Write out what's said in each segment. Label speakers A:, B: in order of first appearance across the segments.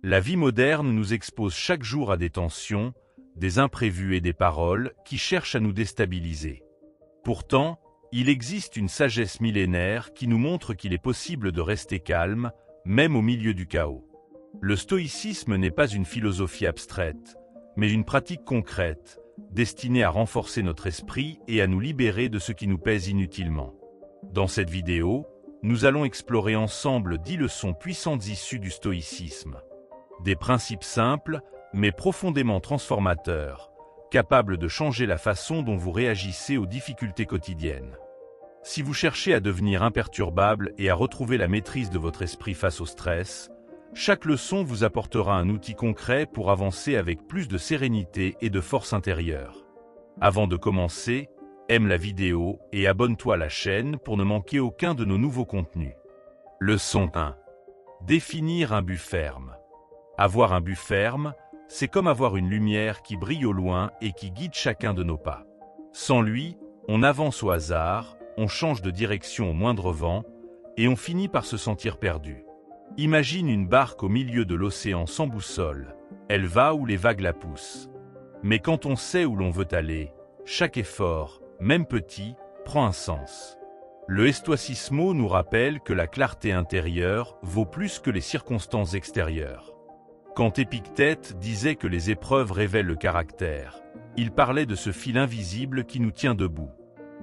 A: La vie moderne nous expose chaque jour à des tensions, des imprévus et des paroles qui cherchent à nous déstabiliser. Pourtant, il existe une sagesse millénaire qui nous montre qu'il est possible de rester calme, même au milieu du chaos. Le stoïcisme n'est pas une philosophie abstraite, mais une pratique concrète, destinée à renforcer notre esprit et à nous libérer de ce qui nous pèse inutilement. Dans cette vidéo, nous allons explorer ensemble 10 leçons puissantes issues du stoïcisme. Des principes simples, mais profondément transformateurs, capables de changer la façon dont vous réagissez aux difficultés quotidiennes. Si vous cherchez à devenir imperturbable et à retrouver la maîtrise de votre esprit face au stress, chaque leçon vous apportera un outil concret pour avancer avec plus de sérénité et de force intérieure. Avant de commencer, aime la vidéo et abonne-toi à la chaîne pour ne manquer aucun de nos nouveaux contenus. Leçon 1. Définir un but ferme. Avoir un but ferme, c'est comme avoir une lumière qui brille au loin et qui guide chacun de nos pas. Sans lui, on avance au hasard, on change de direction au moindre vent, et on finit par se sentir perdu. Imagine une barque au milieu de l'océan sans boussole, elle va où les vagues la poussent. Mais quand on sait où l'on veut aller, chaque effort, même petit, prend un sens. Le Stoicisme nous rappelle que la clarté intérieure vaut plus que les circonstances extérieures. Quand Épictète disait que les épreuves révèlent le caractère, il parlait de ce fil invisible qui nous tient debout.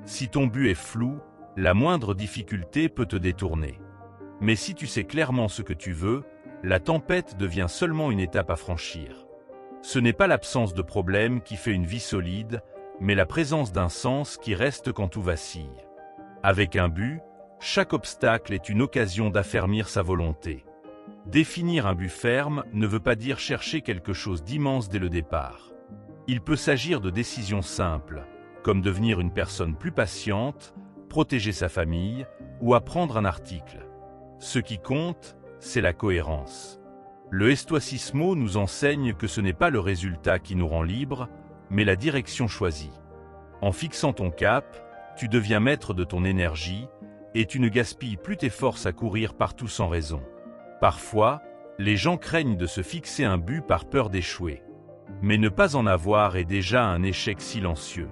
A: Si ton but est flou, la moindre difficulté peut te détourner. Mais si tu sais clairement ce que tu veux, la tempête devient seulement une étape à franchir. Ce n'est pas l'absence de problème qui fait une vie solide, mais la présence d'un sens qui reste quand tout vacille. Avec un but, chaque obstacle est une occasion d'affermir sa volonté. Définir un but ferme ne veut pas dire chercher quelque chose d'immense dès le départ. Il peut s'agir de décisions simples, comme devenir une personne plus patiente, protéger sa famille ou apprendre un article. Ce qui compte, c'est la cohérence. Le Stoicisme nous enseigne que ce n'est pas le résultat qui nous rend libres, mais la direction choisie. En fixant ton cap, tu deviens maître de ton énergie et tu ne gaspilles plus tes forces à courir partout sans raison. Parfois, les gens craignent de se fixer un but par peur d'échouer. Mais ne pas en avoir est déjà un échec silencieux.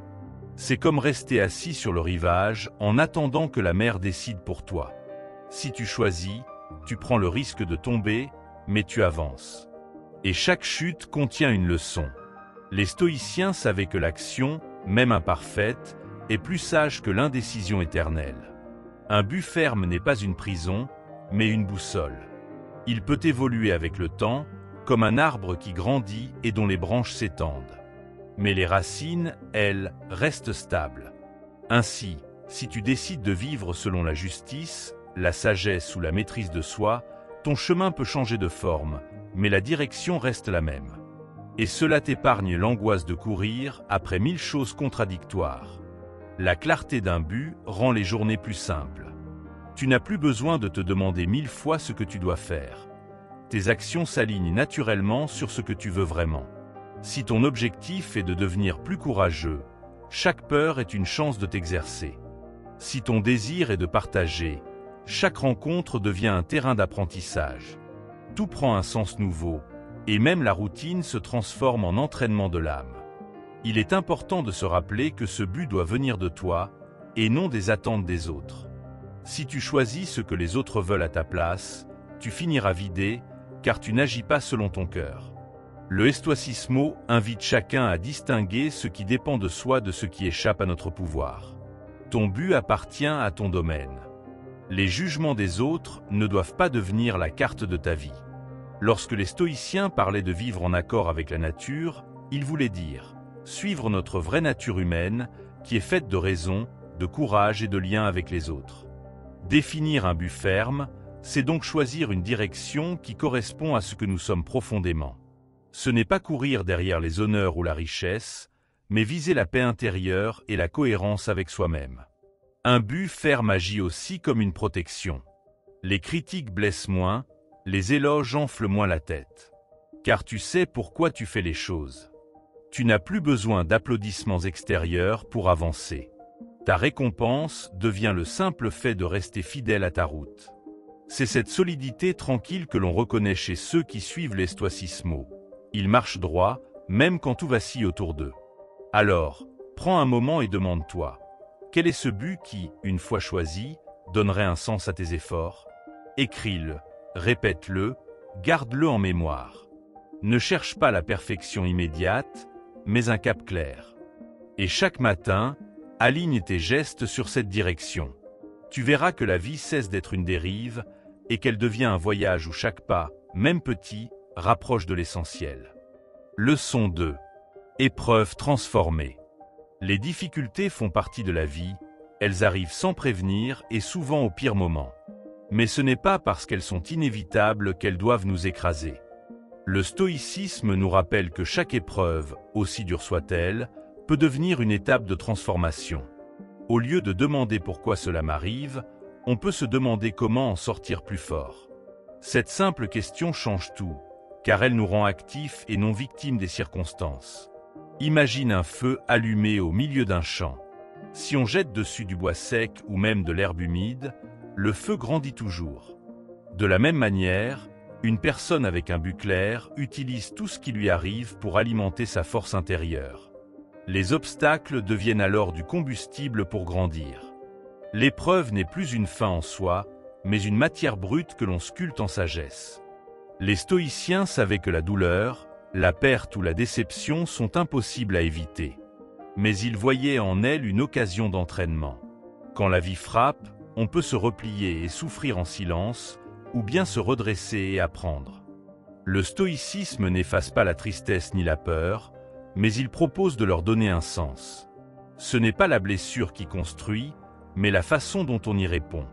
A: C'est comme rester assis sur le rivage en attendant que la mer décide pour toi. Si tu choisis, tu prends le risque de tomber, mais tu avances. Et chaque chute contient une leçon. Les stoïciens savaient que l'action, même imparfaite, est plus sage que l'indécision éternelle. Un but ferme n'est pas une prison, mais une boussole. Il peut évoluer avec le temps, comme un arbre qui grandit et dont les branches s'étendent. Mais les racines, elles, restent stables. Ainsi, si tu décides de vivre selon la justice, la sagesse ou la maîtrise de soi, ton chemin peut changer de forme, mais la direction reste la même. Et cela t'épargne l'angoisse de courir après 1000 choses contradictoires. La clarté d'un but rend les journées plus simples. Tu n'as plus besoin de te demander 1000 fois ce que tu dois faire. Tes actions s'alignent naturellement sur ce que tu veux vraiment. Si ton objectif est de devenir plus courageux, chaque peur est une chance de t'exercer. Si ton désir est de partager, chaque rencontre devient un terrain d'apprentissage. Tout prend un sens nouveau, et même la routine se transforme en entraînement de l'âme. Il est important de se rappeler que ce but doit venir de toi, et non des attentes des autres. Si tu choisis ce que les autres veulent à ta place, tu finiras vidé, car tu n'agis pas selon ton cœur. Le Stoicisme invite chacun à distinguer ce qui dépend de soi de ce qui échappe à notre pouvoir. Ton but appartient à ton domaine. Les jugements des autres ne doivent pas devenir la carte de ta vie. Lorsque les stoïciens parlaient de vivre en accord avec la nature, ils voulaient dire suivre notre vraie nature humaine, qui est faite de raison, de courage et de lien avec les autres. Définir un but ferme, c'est donc choisir une direction qui correspond à ce que nous sommes profondément. Ce n'est pas courir derrière les honneurs ou la richesse, mais viser la paix intérieure et la cohérence avec soi-même. Un but ferme agit aussi comme une protection. Les critiques blessent moins, les éloges enflent moins la tête. Car tu sais pourquoi tu fais les choses. Tu n'as plus besoin d'applaudissements extérieurs pour avancer. Ta récompense devient le simple fait de rester fidèle à ta route. C'est cette solidité tranquille que l'on reconnaît chez ceux qui suivent les stoicismos. Ils marchent droit, même quand tout vacille autour d'eux. Alors, prends un moment et demande-toi, quel est ce but qui, une fois choisi, donnerait un sens à tes efforts? Écris-le, répète-le, garde-le en mémoire. Ne cherche pas la perfection immédiate, mais un cap clair. Et chaque matin, aligne tes gestes sur cette direction. Tu verras que la vie cesse d'être une dérive et qu'elle devient un voyage où chaque pas, même petit, rapproche de l'essentiel. Leçon 2. Épreuve transformée. Les difficultés font partie de la vie, elles arrivent sans prévenir et souvent au pire moment. Mais ce n'est pas parce qu'elles sont inévitables qu'elles doivent nous écraser. Le stoïcisme nous rappelle que chaque épreuve, aussi dure soit-elle, peut devenir une étape de transformation. Au lieu de demander pourquoi cela m'arrive, on peut se demander comment en sortir plus fort. Cette simple question change tout, car elle nous rend actifs et non victimes des circonstances. Imagine un feu allumé au milieu d'un champ. Si on jette dessus du bois sec ou même de l'herbe humide, le feu grandit toujours. De la même manière, une personne avec un but clair utilise tout ce qui lui arrive pour alimenter sa force intérieure. Les obstacles deviennent alors du combustible pour grandir. L'épreuve n'est plus une fin en soi, mais une matière brute que l'on sculpte en sagesse. Les stoïciens savaient que la douleur, la perte ou la déception sont impossibles à éviter. Mais ils voyaient en elles une occasion d'entraînement. Quand la vie frappe, on peut se replier et souffrir en silence, ou bien se redresser et apprendre. Le stoïcisme n'efface pas la tristesse ni la peur, mais il propose de leur donner un sens. Ce n'est pas la blessure qui construit, mais la façon dont on y répond.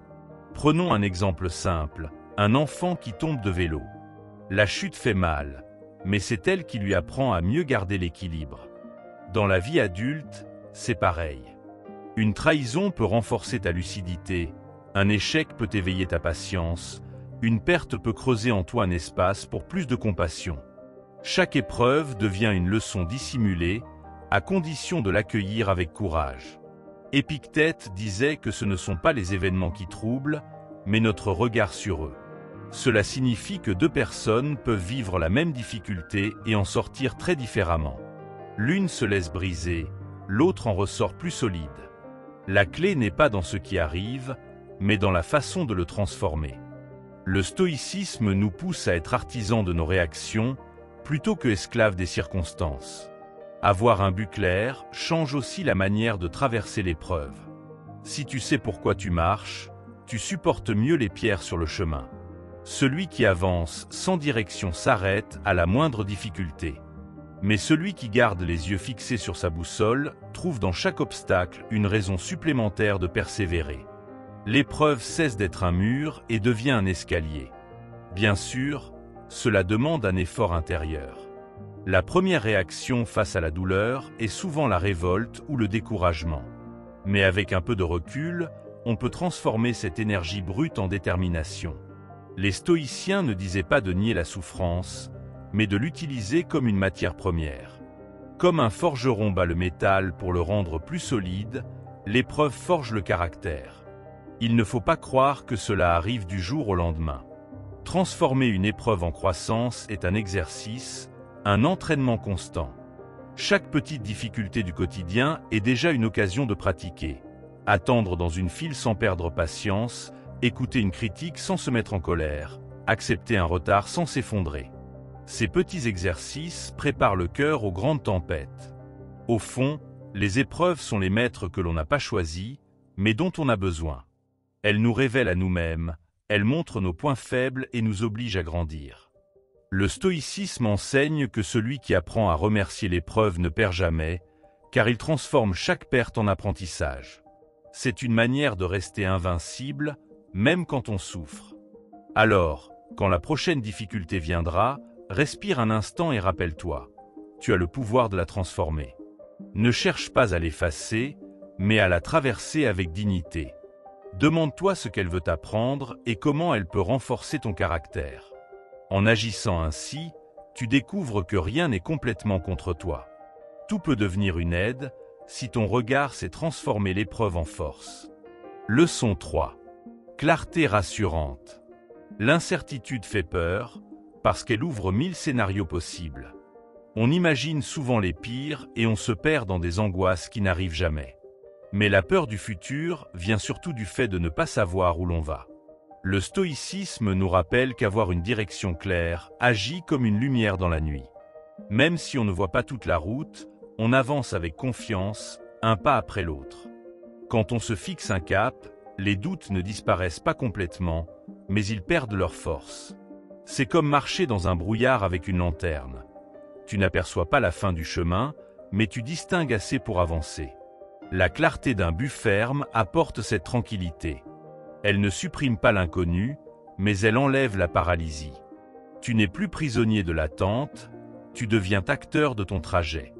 A: Prenons un exemple simple, un enfant qui tombe de vélo. La chute fait mal, mais c'est elle qui lui apprend à mieux garder l'équilibre. Dans la vie adulte, c'est pareil. Une trahison peut renforcer ta lucidité, un échec peut éveiller ta patience, une perte peut creuser en toi un espace pour plus de compassion. Chaque épreuve devient une leçon dissimulée, à condition de l'accueillir avec courage. Épictète disait que ce ne sont pas les événements qui troublent, mais notre regard sur eux. Cela signifie que deux personnes peuvent vivre la même difficulté et en sortir très différemment. L'une se laisse briser, l'autre en ressort plus solide. La clé n'est pas dans ce qui arrive, mais dans la façon de le transformer. Le stoïcisme nous pousse à être artisans de nos réactions, plutôt que esclaves des circonstances. Avoir un but clair change aussi la manière de traverser l'épreuve. Si tu sais pourquoi tu marches, tu supportes mieux les pierres sur le chemin. Celui qui avance sans direction s'arrête à la moindre difficulté. Mais celui qui garde les yeux fixés sur sa boussole trouve dans chaque obstacle une raison supplémentaire de persévérer. L'épreuve cesse d'être un mur et devient un escalier. Bien sûr, cela demande un effort intérieur. La première réaction face à la douleur est souvent la révolte ou le découragement. Mais avec un peu de recul, on peut transformer cette énergie brute en détermination. Les stoïciens ne disaient pas de nier la souffrance, mais de l'utiliser comme une matière première. Comme un forgeron bat le métal pour le rendre plus solide, l'épreuve forge le caractère. Il ne faut pas croire que cela arrive du jour au lendemain. Transformer une épreuve en croissance est un exercice, un entraînement constant. Chaque petite difficulté du quotidien est déjà une occasion de pratiquer. Attendre dans une file sans perdre patience, écouter une critique sans se mettre en colère, accepter un retard sans s'effondrer. Ces petits exercices préparent le cœur aux grandes tempêtes. Au fond, les épreuves sont les maîtres que l'on n'a pas choisis, mais dont on a besoin. Elles nous révèlent à nous-mêmes, elles montrent nos points faibles et nous obligent à grandir. Le stoïcisme enseigne que celui qui apprend à remercier l'épreuve ne perd jamais, car il transforme chaque perte en apprentissage. C'est une manière de rester invincible, même quand on souffre. Alors, quand la prochaine difficulté viendra, respire un instant et rappelle-toi, tu as le pouvoir de la transformer. Ne cherche pas à l'effacer, mais à la traverser avec dignité. Demande-toi ce qu'elle veut t'apprendre et comment elle peut renforcer ton caractère. En agissant ainsi, tu découvres que rien n'est complètement contre toi. Tout peut devenir une aide si ton regard sait transformer l'épreuve en force. Leçon 3. Clarté rassurante. L'incertitude fait peur, parce qu'elle ouvre 1000 scénarios possibles. On imagine souvent les pires et on se perd dans des angoisses qui n'arrivent jamais. Mais la peur du futur vient surtout du fait de ne pas savoir où l'on va. Le stoïcisme nous rappelle qu'avoir une direction claire agit comme une lumière dans la nuit. Même si on ne voit pas toute la route, on avance avec confiance, un pas après l'autre. Quand on se fixe un cap, les doutes ne disparaissent pas complètement, mais ils perdent leur force. C'est comme marcher dans un brouillard avec une lanterne. Tu n'aperçois pas la fin du chemin, mais tu distingues assez pour avancer. La clarté d'un but ferme apporte cette tranquillité. Elle ne supprime pas l'inconnu, mais elle enlève la paralysie. Tu n'es plus prisonnier de l'attente, tu deviens acteur de ton trajet.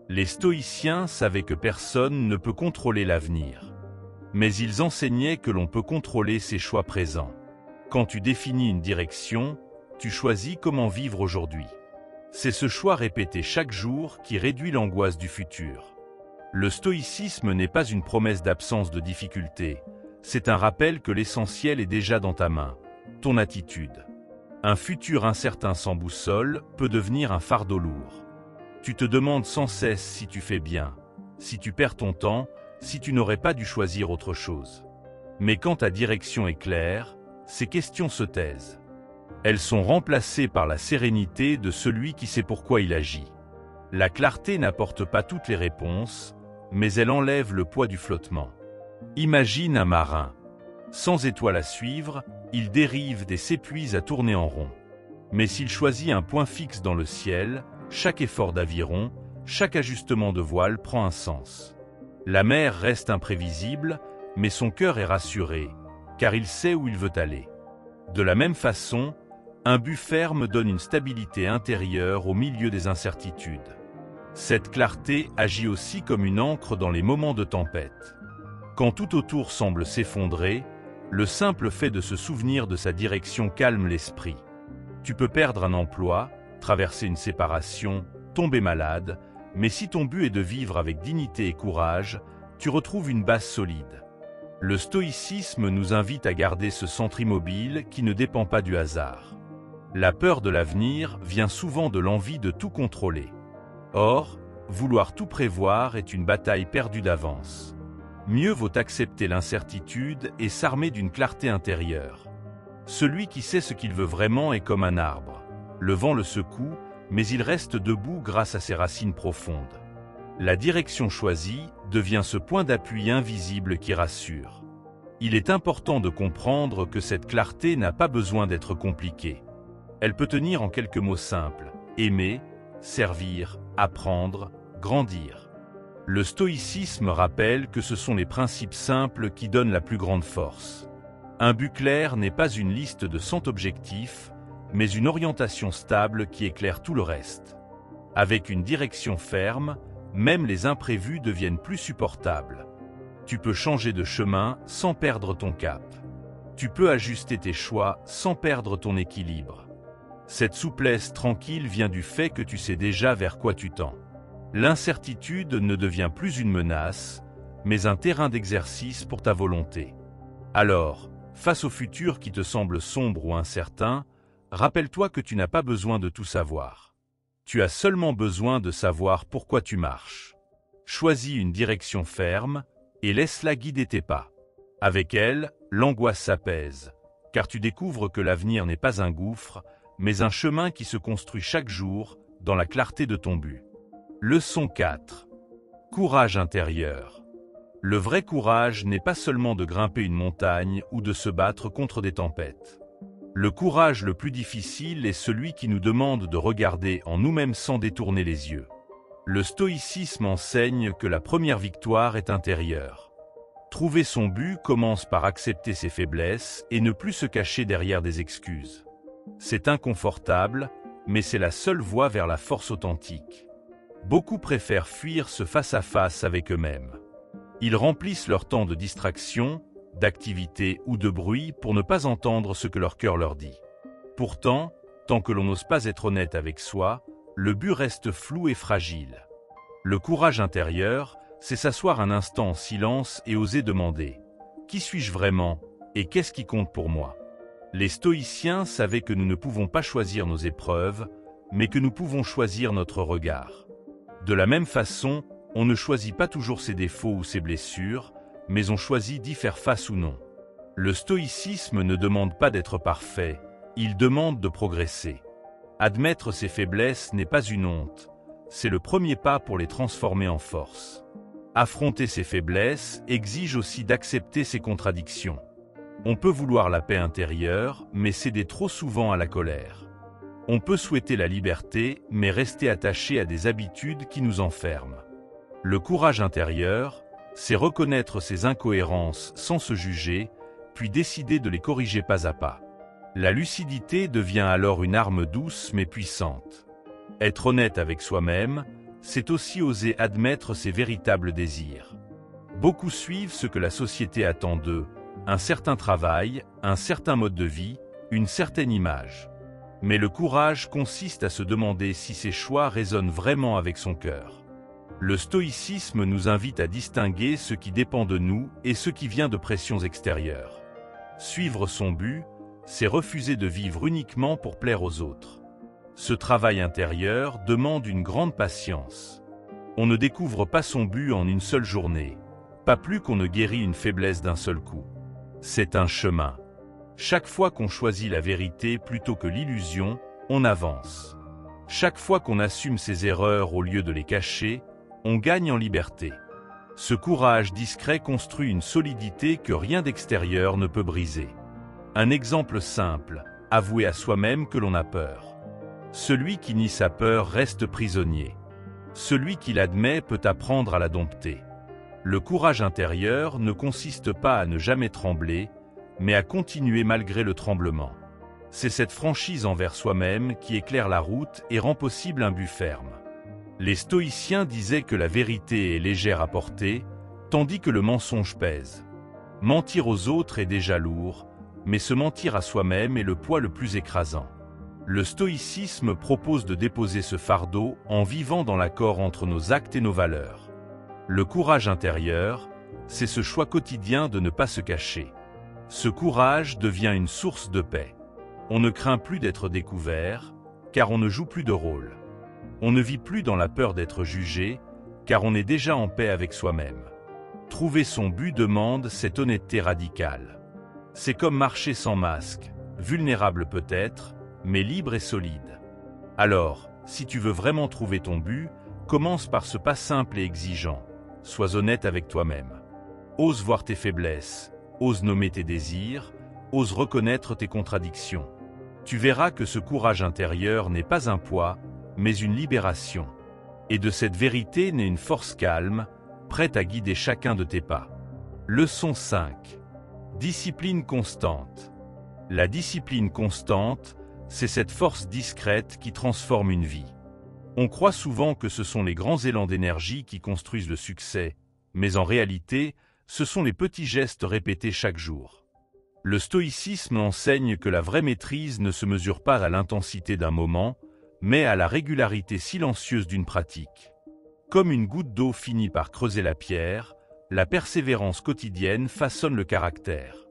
A: Les stoïciens savaient que personne ne peut contrôler l'avenir. Mais ils enseignaient que l'on peut contrôler ses choix présents. Quand tu définis une direction, tu choisis comment vivre aujourd'hui. C'est ce choix répété chaque jour qui réduit l'angoisse du futur. Le stoïcisme n'est pas une promesse d'absence de difficultés, c'est un rappel que l'essentiel est déjà dans ta main, ton attitude. Un futur incertain sans boussole peut devenir un fardeau lourd. Tu te demandes sans cesse si tu fais bien, si tu perds ton temps, si tu n'aurais pas dû choisir autre chose. Mais quand ta direction est claire, ces questions se taisent. Elles sont remplacées par la sérénité de celui qui sait pourquoi il agit. La clarté n'apporte pas toutes les réponses, mais elle enlève le poids du flottement. Imagine un marin. Sans étoile à suivre, il dérive et s'épuise à tourner en rond. Mais s'il choisit un point fixe dans le ciel, chaque effort d'aviron, chaque ajustement de voile prend un sens. La mer reste imprévisible, mais son cœur est rassuré, car il sait où il veut aller. De la même façon, un but ferme donne une stabilité intérieure au milieu des incertitudes. Cette clarté agit aussi comme une ancre dans les moments de tempête. Quand tout autour semble s'effondrer, le simple fait de se souvenir de sa direction calme l'esprit. Tu peux perdre un emploi, traverser une séparation, tomber malade, mais si ton but est de vivre avec dignité et courage, tu retrouves une base solide. Le stoïcisme nous invite à garder ce centre immobile qui ne dépend pas du hasard. La peur de l'avenir vient souvent de l'envie de tout contrôler. Or, vouloir tout prévoir est une bataille perdue d'avance. Mieux vaut accepter l'incertitude et s'armer d'une clarté intérieure. Celui qui sait ce qu'il veut vraiment est comme un arbre. Le vent le secoue, mais il reste debout grâce à ses racines profondes. La direction choisie devient ce point d'appui invisible qui rassure. Il est important de comprendre que cette clarté n'a pas besoin d'être compliquée. Elle peut tenir en quelques mots simples: aimer, servir, apprendre, grandir. Le stoïcisme rappelle que ce sont les principes simples qui donnent la plus grande force. Un but clair n'est pas une liste de 100 objectifs, mais une orientation stable qui éclaire tout le reste. Avec une direction ferme, même les imprévus deviennent plus supportables. Tu peux changer de chemin sans perdre ton cap. Tu peux ajuster tes choix sans perdre ton équilibre. Cette souplesse tranquille vient du fait que tu sais déjà vers quoi tu tends. L'incertitude ne devient plus une menace, mais un terrain d'exercice pour ta volonté. Alors, face au futur qui te semble sombre ou incertain, rappelle-toi que tu n'as pas besoin de tout savoir. Tu as seulement besoin de savoir pourquoi tu marches. Choisis une direction ferme et laisse-la guider tes pas. Avec elle, l'angoisse s'apaise, car tu découvres que l'avenir n'est pas un gouffre, mais un chemin qui se construit chaque jour dans la clarté de ton but. Leçon 4. Courage intérieur. Le vrai courage n'est pas seulement de grimper une montagne ou de se battre contre des tempêtes. Le courage le plus difficile est celui qui nous demande de regarder en nous-mêmes sans détourner les yeux. Le stoïcisme enseigne que la première victoire est intérieure. Trouver son but commence par accepter ses faiblesses et ne plus se cacher derrière des excuses. C'est inconfortable, mais c'est la seule voie vers la force authentique. Beaucoup préfèrent fuir ce face-à-face avec eux-mêmes. Ils remplissent leur temps de distraction, d'activité ou de bruit pour ne pas entendre ce que leur cœur leur dit. Pourtant, tant que l'on n'ose pas être honnête avec soi, le but reste flou et fragile. Le courage intérieur, c'est s'asseoir un instant en silence et oser demander « Qui suis-je vraiment et qu'est-ce qui compte pour moi ?» Les stoïciens savaient que nous ne pouvons pas choisir nos épreuves, mais que nous pouvons choisir notre regard. De la même façon, on ne choisit pas toujours ses défauts ou ses blessures, mais on choisit d'y faire face ou non. Le stoïcisme ne demande pas d'être parfait, il demande de progresser. Admettre ses faiblesses n'est pas une honte, c'est le premier pas pour les transformer en force. Affronter ses faiblesses exige aussi d'accepter ses contradictions. On peut vouloir la paix intérieure, mais céder trop souvent à la colère. On peut souhaiter la liberté, mais rester attaché à des habitudes qui nous enferment. Le courage intérieur, c'est reconnaître ses incohérences sans se juger, puis décider de les corriger pas à pas. La lucidité devient alors une arme douce mais puissante. Être honnête avec soi-même, c'est aussi oser admettre ses véritables désirs. Beaucoup suivent ce que la société attend d'eux, un certain travail, un certain mode de vie, une certaine image. Mais le courage consiste à se demander si ses choix résonnent vraiment avec son cœur. Le stoïcisme nous invite à distinguer ce qui dépend de nous et ce qui vient de pressions extérieures. Suivre son but, c'est refuser de vivre uniquement pour plaire aux autres. Ce travail intérieur demande une grande patience. On ne découvre pas son but en une seule journée, pas plus qu'on ne guérit une faiblesse d'un seul coup. C'est un chemin. Chaque fois qu'on choisit la vérité plutôt que l'illusion, on avance. Chaque fois qu'on assume ses erreurs au lieu de les cacher, on gagne en liberté. Ce courage discret construit une solidité que rien d'extérieur ne peut briser. Un exemple simple, avouer à soi-même que l'on a peur. Celui qui nie sa peur reste prisonnier. Celui qui l'admet peut apprendre à la dompter. Le courage intérieur ne consiste pas à ne jamais trembler, mais à continuer malgré le tremblement. C'est cette franchise envers soi-même qui éclaire la route et rend possible un but ferme. Les stoïciens disaient que la vérité est légère à porter, tandis que le mensonge pèse. Mentir aux autres est déjà lourd, mais se mentir à soi-même est le poids le plus écrasant. Le stoïcisme propose de déposer ce fardeau en vivant dans l'accord entre nos actes et nos valeurs. Le courage intérieur, c'est ce choix quotidien de ne pas se cacher. Ce courage devient une source de paix. On ne craint plus d'être découvert, car on ne joue plus de rôle. On ne vit plus dans la peur d'être jugé, car on est déjà en paix avec soi-même. Trouver son but demande cette honnêteté radicale. C'est comme marcher sans masque, vulnérable peut-être, mais libre et solide. Alors, si tu veux vraiment trouver ton but, commence par ce pas simple et exigeant. Sois honnête avec toi-même. Ose voir tes faiblesses, ose nommer tes désirs, ose reconnaître tes contradictions. Tu verras que ce courage intérieur n'est pas un poids, mais une libération. Et de cette vérité naît une force calme, prête à guider chacun de tes pas. Leçon 5. Discipline constante. La discipline constante, c'est cette force discrète qui transforme une vie. On croit souvent que ce sont les grands élans d'énergie qui construisent le succès, mais en réalité, ce sont les petits gestes répétés chaque jour. Le stoïcisme enseigne que la vraie maîtrise ne se mesure pas à l'intensité d'un moment, mais à la régularité silencieuse d'une pratique. Comme une goutte d'eau finit par creuser la pierre, la persévérance quotidienne façonne le caractère.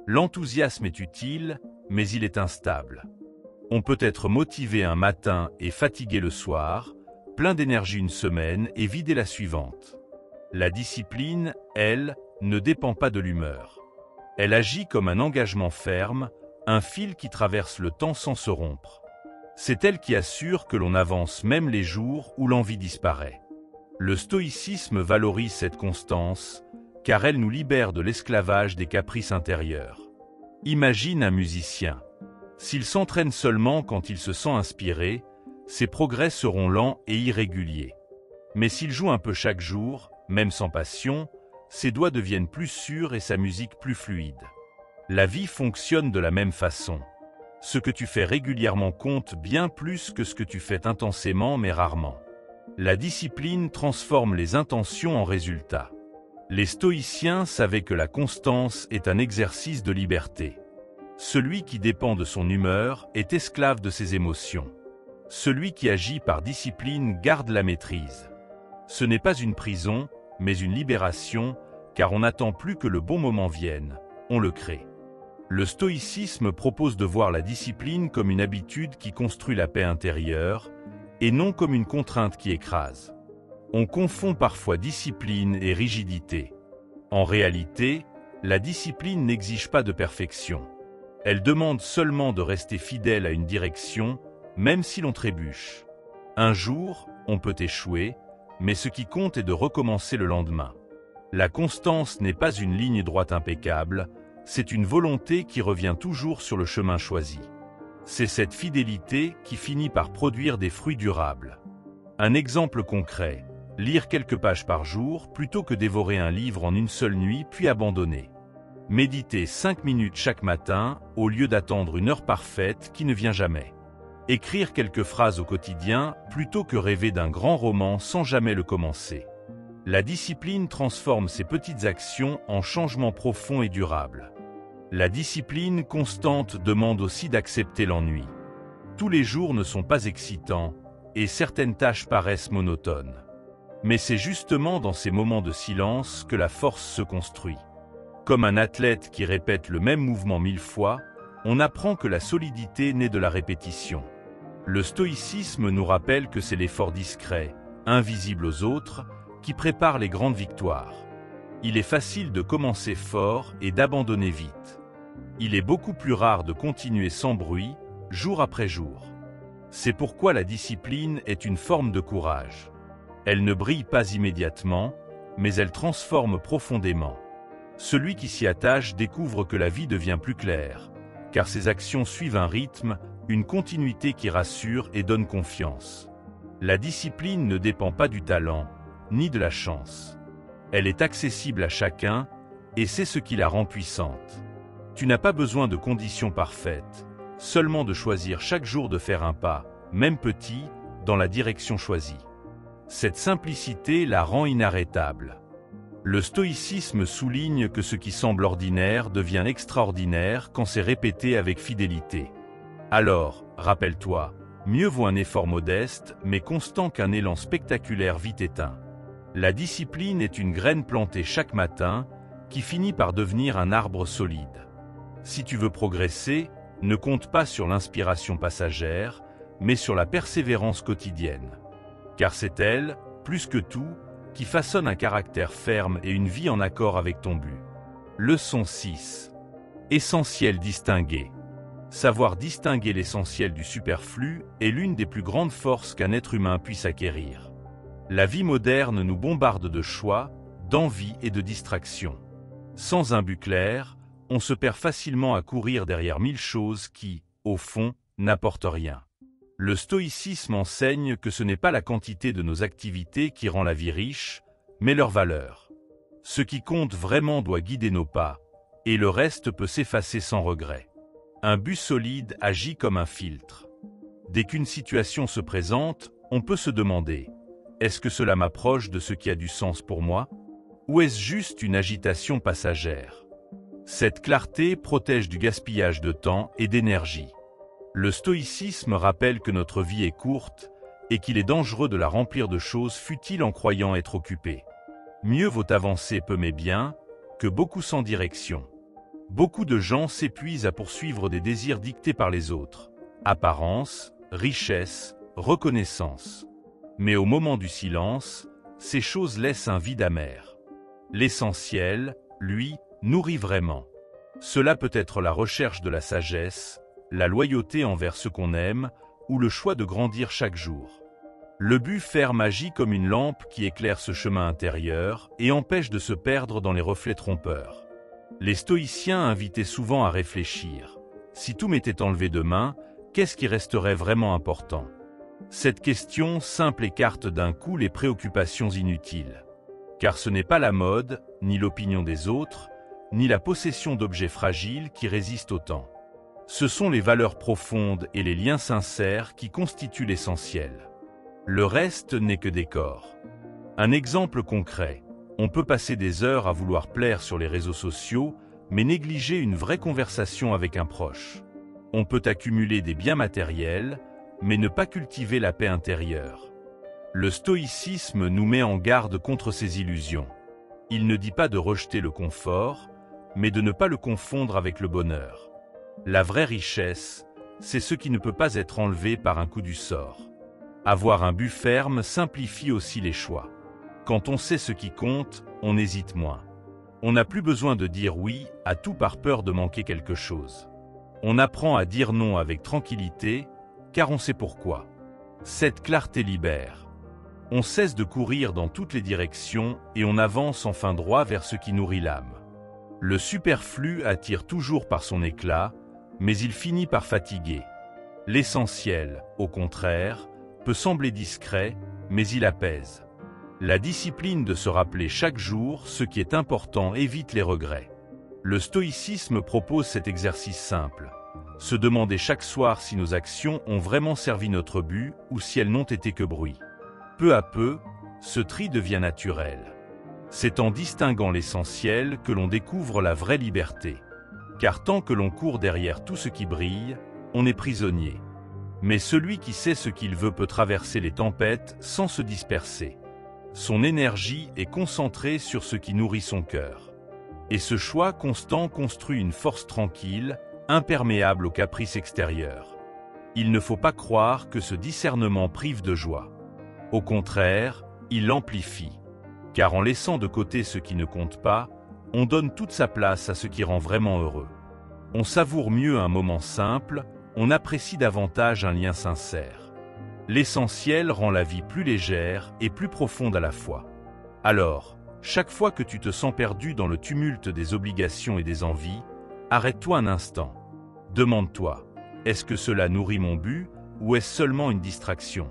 A: L'enthousiasme est utile, mais il est instable. On peut être motivé un matin et fatigué le soir, plein d'énergie une semaine et vidé la suivante. La discipline, elle, ne dépend pas de l'humeur. Elle agit comme un engagement ferme, un fil qui traverse le temps sans se rompre. C'est elle qui assure que l'on avance même les jours où l'envie disparaît. Le stoïcisme valorise cette constance, car elle nous libère de l'esclavage des caprices intérieurs. Imagine un musicien. S'il s'entraîne seulement quand il se sent inspiré, ses progrès seront lents et irréguliers. Mais s'il joue un peu chaque jour, même sans passion, ses doigts deviennent plus sûrs et sa musique plus fluide. La vie fonctionne de la même façon. Ce que tu fais régulièrement compte bien plus que ce que tu fais intensément mais rarement. La discipline transforme les intentions en résultats. Les stoïciens savaient que la constance est un exercice de liberté. Celui qui dépend de son humeur est esclave de ses émotions. Celui qui agit par discipline garde la maîtrise. Ce n'est pas une prison, mais une libération, car on n'attend plus que le bon moment vienne, on le crée. Le stoïcisme propose de voir la discipline comme une habitude qui construit la paix intérieure, et non comme une contrainte qui écrase. On confond parfois discipline et rigidité. En réalité, la discipline n'exige pas de perfection. Elle demande seulement de rester fidèle à une direction, même si l'on trébuche. Un jour, on peut échouer, mais ce qui compte est de recommencer le lendemain. La constance n'est pas une ligne droite impeccable, c'est une volonté qui revient toujours sur le chemin choisi. C'est cette fidélité qui finit par produire des fruits durables. Un exemple concret, lire quelques pages par jour plutôt que dévorer un livre en une seule nuit puis abandonner. Méditer 5 minutes chaque matin au lieu d'attendre une heure parfaite qui ne vient jamais. Écrire quelques phrases au quotidien plutôt que rêver d'un grand roman sans jamais le commencer. La discipline transforme ces petites actions en changements profonds et durables. La discipline constante demande aussi d'accepter l'ennui. Tous les jours ne sont pas excitants et certaines tâches paraissent monotones. Mais c'est justement dans ces moments de silence que la force se construit. Comme un athlète qui répète le même mouvement 1000 fois, on apprend que la solidité naît de la répétition. Le stoïcisme nous rappelle que c'est l'effort discret, invisible aux autres, qui prépare les grandes victoires. Il est facile de commencer fort et d'abandonner vite. Il est beaucoup plus rare de continuer sans bruit, jour après jour. C'est pourquoi la discipline est une forme de courage. Elle ne brille pas immédiatement, mais elle transforme profondément. Celui qui s'y attache découvre que la vie devient plus claire, car ses actions suivent un rythme, une continuité qui rassure et donne confiance. La discipline ne dépend pas du talent, ni de la chance. Elle est accessible à chacun, et c'est ce qui la rend puissante. Tu n'as pas besoin de conditions parfaites, seulement de choisir chaque jour de faire un pas, même petit, dans la direction choisie. Cette simplicité la rend inarrêtable. Le stoïcisme souligne que ce qui semble ordinaire devient extraordinaire quand c'est répété avec fidélité. Alors, rappelle-toi, mieux vaut un effort modeste mais constant qu'un élan spectaculaire vite éteint. La discipline est une graine plantée chaque matin qui finit par devenir un arbre solide. Si tu veux progresser, ne compte pas sur l'inspiration passagère, mais sur la persévérance quotidienne. Car c'est elle, plus que tout, qui façonne un caractère ferme et une vie en accord avec ton but. Leçon 6. Essentiel distingué. Savoir distinguer l'essentiel du superflu est l'une des plus grandes forces qu'un être humain puisse acquérir. La vie moderne nous bombarde de choix, d'envies et de distractions. Sans un but clair, on se perd facilement à courir derrière 1000 choses qui, au fond, n'apportent rien. Le stoïcisme enseigne que ce n'est pas la quantité de nos activités qui rend la vie riche, mais leur valeur. Ce qui compte vraiment doit guider nos pas, et le reste peut s'effacer sans regret. Un but solide agit comme un filtre. Dès qu'une situation se présente, on peut se demander « Est-ce que cela m'approche de ce qui a du sens pour moi ? Ou est-ce juste une agitation passagère ?» Cette clarté protège du gaspillage de temps et d'énergie. Le stoïcisme rappelle que notre vie est courte et qu'il est dangereux de la remplir de choses futiles en croyant être occupé. Mieux vaut avancer peu mais bien que beaucoup sans direction. Beaucoup de gens s'épuisent à poursuivre des désirs dictés par les autres. Apparence, richesse, reconnaissance. Mais au moment du silence, ces choses laissent un vide amer. L'essentiel, lui, nourrit vraiment. Cela peut être la recherche de la sagesse, la loyauté envers ce qu'on aime, ou le choix de grandir chaque jour. Le but ferme agit comme une lampe qui éclaire ce chemin intérieur et empêche de se perdre dans les reflets trompeurs. Les stoïciens invitaient souvent à réfléchir. Si tout m'était enlevé demain, qu'est-ce qui resterait vraiment important ? Cette question simple écarte d'un coup les préoccupations inutiles. Car ce n'est pas la mode, ni l'opinion des autres, ni la possession d'objets fragiles qui résistent au temps. Ce sont les valeurs profondes et les liens sincères qui constituent l'essentiel. Le reste n'est que décor. Un exemple concret. On peut passer des heures à vouloir plaire sur les réseaux sociaux, mais négliger une vraie conversation avec un proche. On peut accumuler des biens matériels, mais ne pas cultiver la paix intérieure. Le stoïcisme nous met en garde contre ces illusions. Il ne dit pas de rejeter le confort, mais de ne pas le confondre avec le bonheur. La vraie richesse, c'est ce qui ne peut pas être enlevé par un coup du sort. Avoir un but ferme simplifie aussi les choix. Quand on sait ce qui compte, on hésite moins. On n'a plus besoin de dire oui à tout par peur de manquer quelque chose. On apprend à dire non avec tranquillité, car on sait pourquoi. Cette clarté libère. On cesse de courir dans toutes les directions et on avance enfin droit vers ce qui nourrit l'âme. Le superflu attire toujours par son éclat, mais il finit par fatiguer. L'essentiel, au contraire, peut sembler discret, mais il apaise. La discipline de se rappeler chaque jour ce qui est important évite les regrets. Le stoïcisme propose cet exercice simple. Se demander chaque soir si nos actions ont vraiment servi notre but ou si elles n'ont été que bruit. Peu à peu, ce tri devient naturel. C'est en distinguant l'essentiel que l'on découvre la vraie liberté. Car tant que l'on court derrière tout ce qui brille, on est prisonnier. Mais celui qui sait ce qu'il veut peut traverser les tempêtes sans se disperser. Son énergie est concentrée sur ce qui nourrit son cœur. Et ce choix constant construit une force tranquille, imperméable aux caprices extérieurs. Il ne faut pas croire que ce discernement prive de joie. Au contraire, il l'amplifie. Car en laissant de côté ce qui ne compte pas, on donne toute sa place à ce qui rend vraiment heureux. On savoure mieux un moment simple, on apprécie davantage un lien sincère. L'essentiel rend la vie plus légère et plus profonde à la fois. Alors, chaque fois que tu te sens perdu dans le tumulte des obligations et des envies, arrête-toi un instant. Demande-toi, est-ce que cela nourrit mon but ou est-ce seulement une distraction?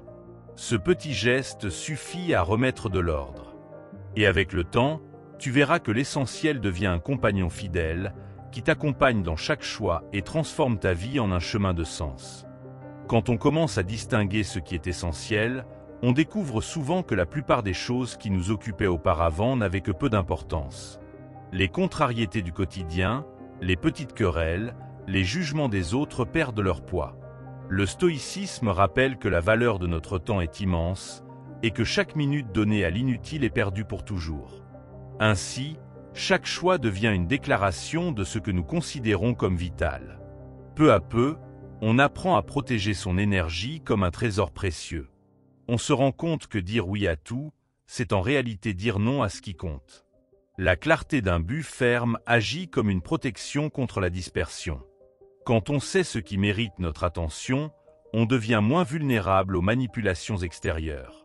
A: Ce petit geste suffit à remettre de l'ordre. Et avec le temps, tu verras que l'essentiel devient un compagnon fidèle qui t'accompagne dans chaque choix et transforme ta vie en un chemin de sens. Quand on commence à distinguer ce qui est essentiel, on découvre souvent que la plupart des choses qui nous occupaient auparavant n'avaient que peu d'importance. Les contrariétés du quotidien, les petites querelles, les jugements des autres perdent leur poids. Le stoïcisme rappelle que la valeur de notre temps est immense et que chaque minute donnée à l'inutile est perdue pour toujours. Ainsi, chaque choix devient une déclaration de ce que nous considérons comme vital. Peu à peu, on apprend à protéger son énergie comme un trésor précieux. On se rend compte que dire oui à tout, c'est en réalité dire non à ce qui compte. La clarté d'un but ferme agit comme une protection contre la dispersion. Quand on sait ce qui mérite notre attention, on devient moins vulnérable aux manipulations extérieures.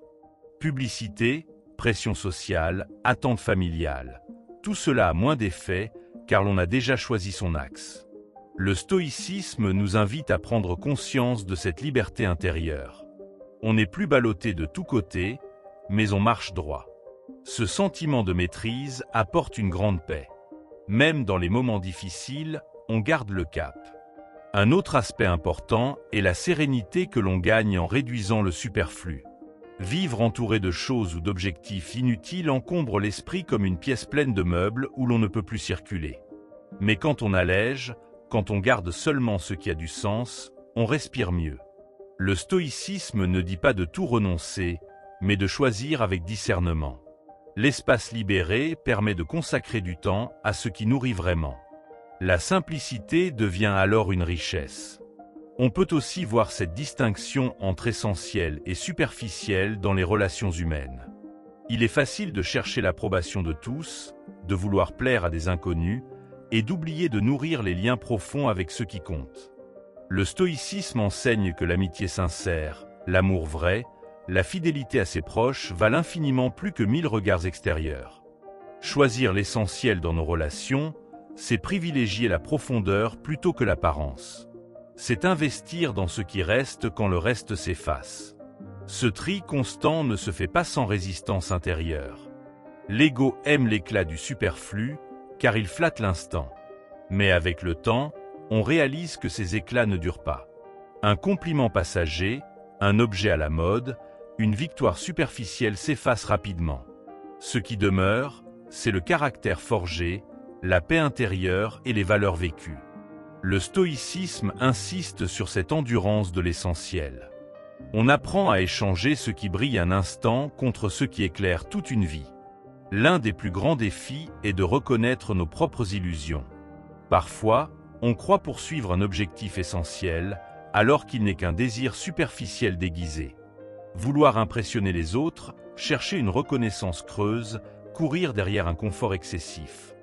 A: Publicité, pression sociale, attente familiale, tout cela a moins d'effet car l'on a déjà choisi son axe. Le stoïcisme nous invite à prendre conscience de cette liberté intérieure. On n'est plus ballotté de tous côtés, mais on marche droit. Ce sentiment de maîtrise apporte une grande paix. Même dans les moments difficiles, on garde le cap. Un autre aspect important est la sérénité que l'on gagne en réduisant le superflu. Vivre entouré de choses ou d'objectifs inutiles encombre l'esprit comme une pièce pleine de meubles où l'on ne peut plus circuler. Mais quand on allège, quand on garde seulement ce qui a du sens, on respire mieux. Le stoïcisme ne dit pas de tout renoncer, mais de choisir avec discernement. L'espace libéré permet de consacrer du temps à ce qui nourrit vraiment. La simplicité devient alors une richesse. On peut aussi voir cette distinction entre essentiel et superficiel dans les relations humaines. Il est facile de chercher l'approbation de tous, de vouloir plaire à des inconnus, et d'oublier de nourrir les liens profonds avec ceux qui comptent. Le stoïcisme enseigne que l'amitié sincère, l'amour vrai, la fidélité à ses proches valent infiniment plus que 1000 regards extérieurs. Choisir l'essentiel dans nos relations, c'est privilégier la profondeur plutôt que l'apparence. C'est investir dans ce qui reste quand le reste s'efface. Ce tri constant ne se fait pas sans résistance intérieure. L'ego aime l'éclat du superflu, car il flatte l'instant. Mais avec le temps, on réalise que ces éclats ne durent pas. Un compliment passager, un objet à la mode, une victoire superficielle s'efface rapidement. Ce qui demeure, c'est le caractère forgé, la paix intérieure et les valeurs vécues. Le stoïcisme insiste sur cette endurance de l'essentiel. On apprend à échanger ce qui brille un instant contre ce qui éclaire toute une vie. L'un des plus grands défis est de reconnaître nos propres illusions. Parfois, on croit poursuivre un objectif essentiel, alors qu'il n'est qu'un désir superficiel déguisé. Vouloir impressionner les autres, chercher une reconnaissance creuse, courir derrière un confort excessif.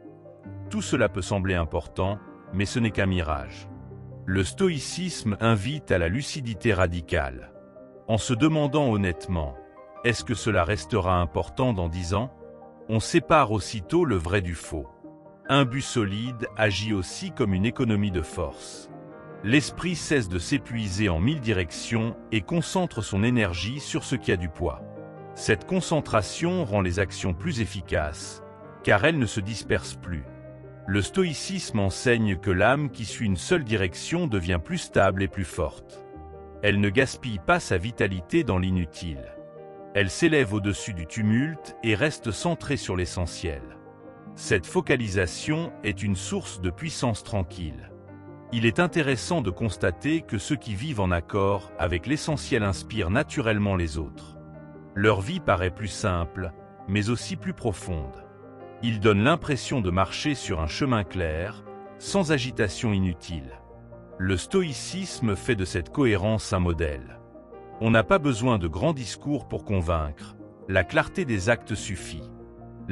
A: Tout cela peut sembler important, mais ce n'est qu'un mirage. Le stoïcisme invite à la lucidité radicale. En se demandant honnêtement, est-ce que cela restera important dans 10 ans? On sépare aussitôt le vrai du faux. Un but solide agit aussi comme une économie de force. L'esprit cesse de s'épuiser en 1000 directions et concentre son énergie sur ce qui a du poids. Cette concentration rend les actions plus efficaces, car elles ne se dispersent plus. Le stoïcisme enseigne que l'âme qui suit une seule direction devient plus stable et plus forte. Elle ne gaspille pas sa vitalité dans l'inutile. Elle s'élève au-dessus du tumulte et reste centrée sur l'essentiel. Cette focalisation est une source de puissance tranquille. Il est intéressant de constater que ceux qui vivent en accord avec l'essentiel inspirent naturellement les autres. Leur vie paraît plus simple, mais aussi plus profonde. Ils donnent l'impression de marcher sur un chemin clair, sans agitation inutile. Le stoïcisme fait de cette cohérence un modèle. On n'a pas besoin de grands discours pour convaincre, la clarté des actes suffit.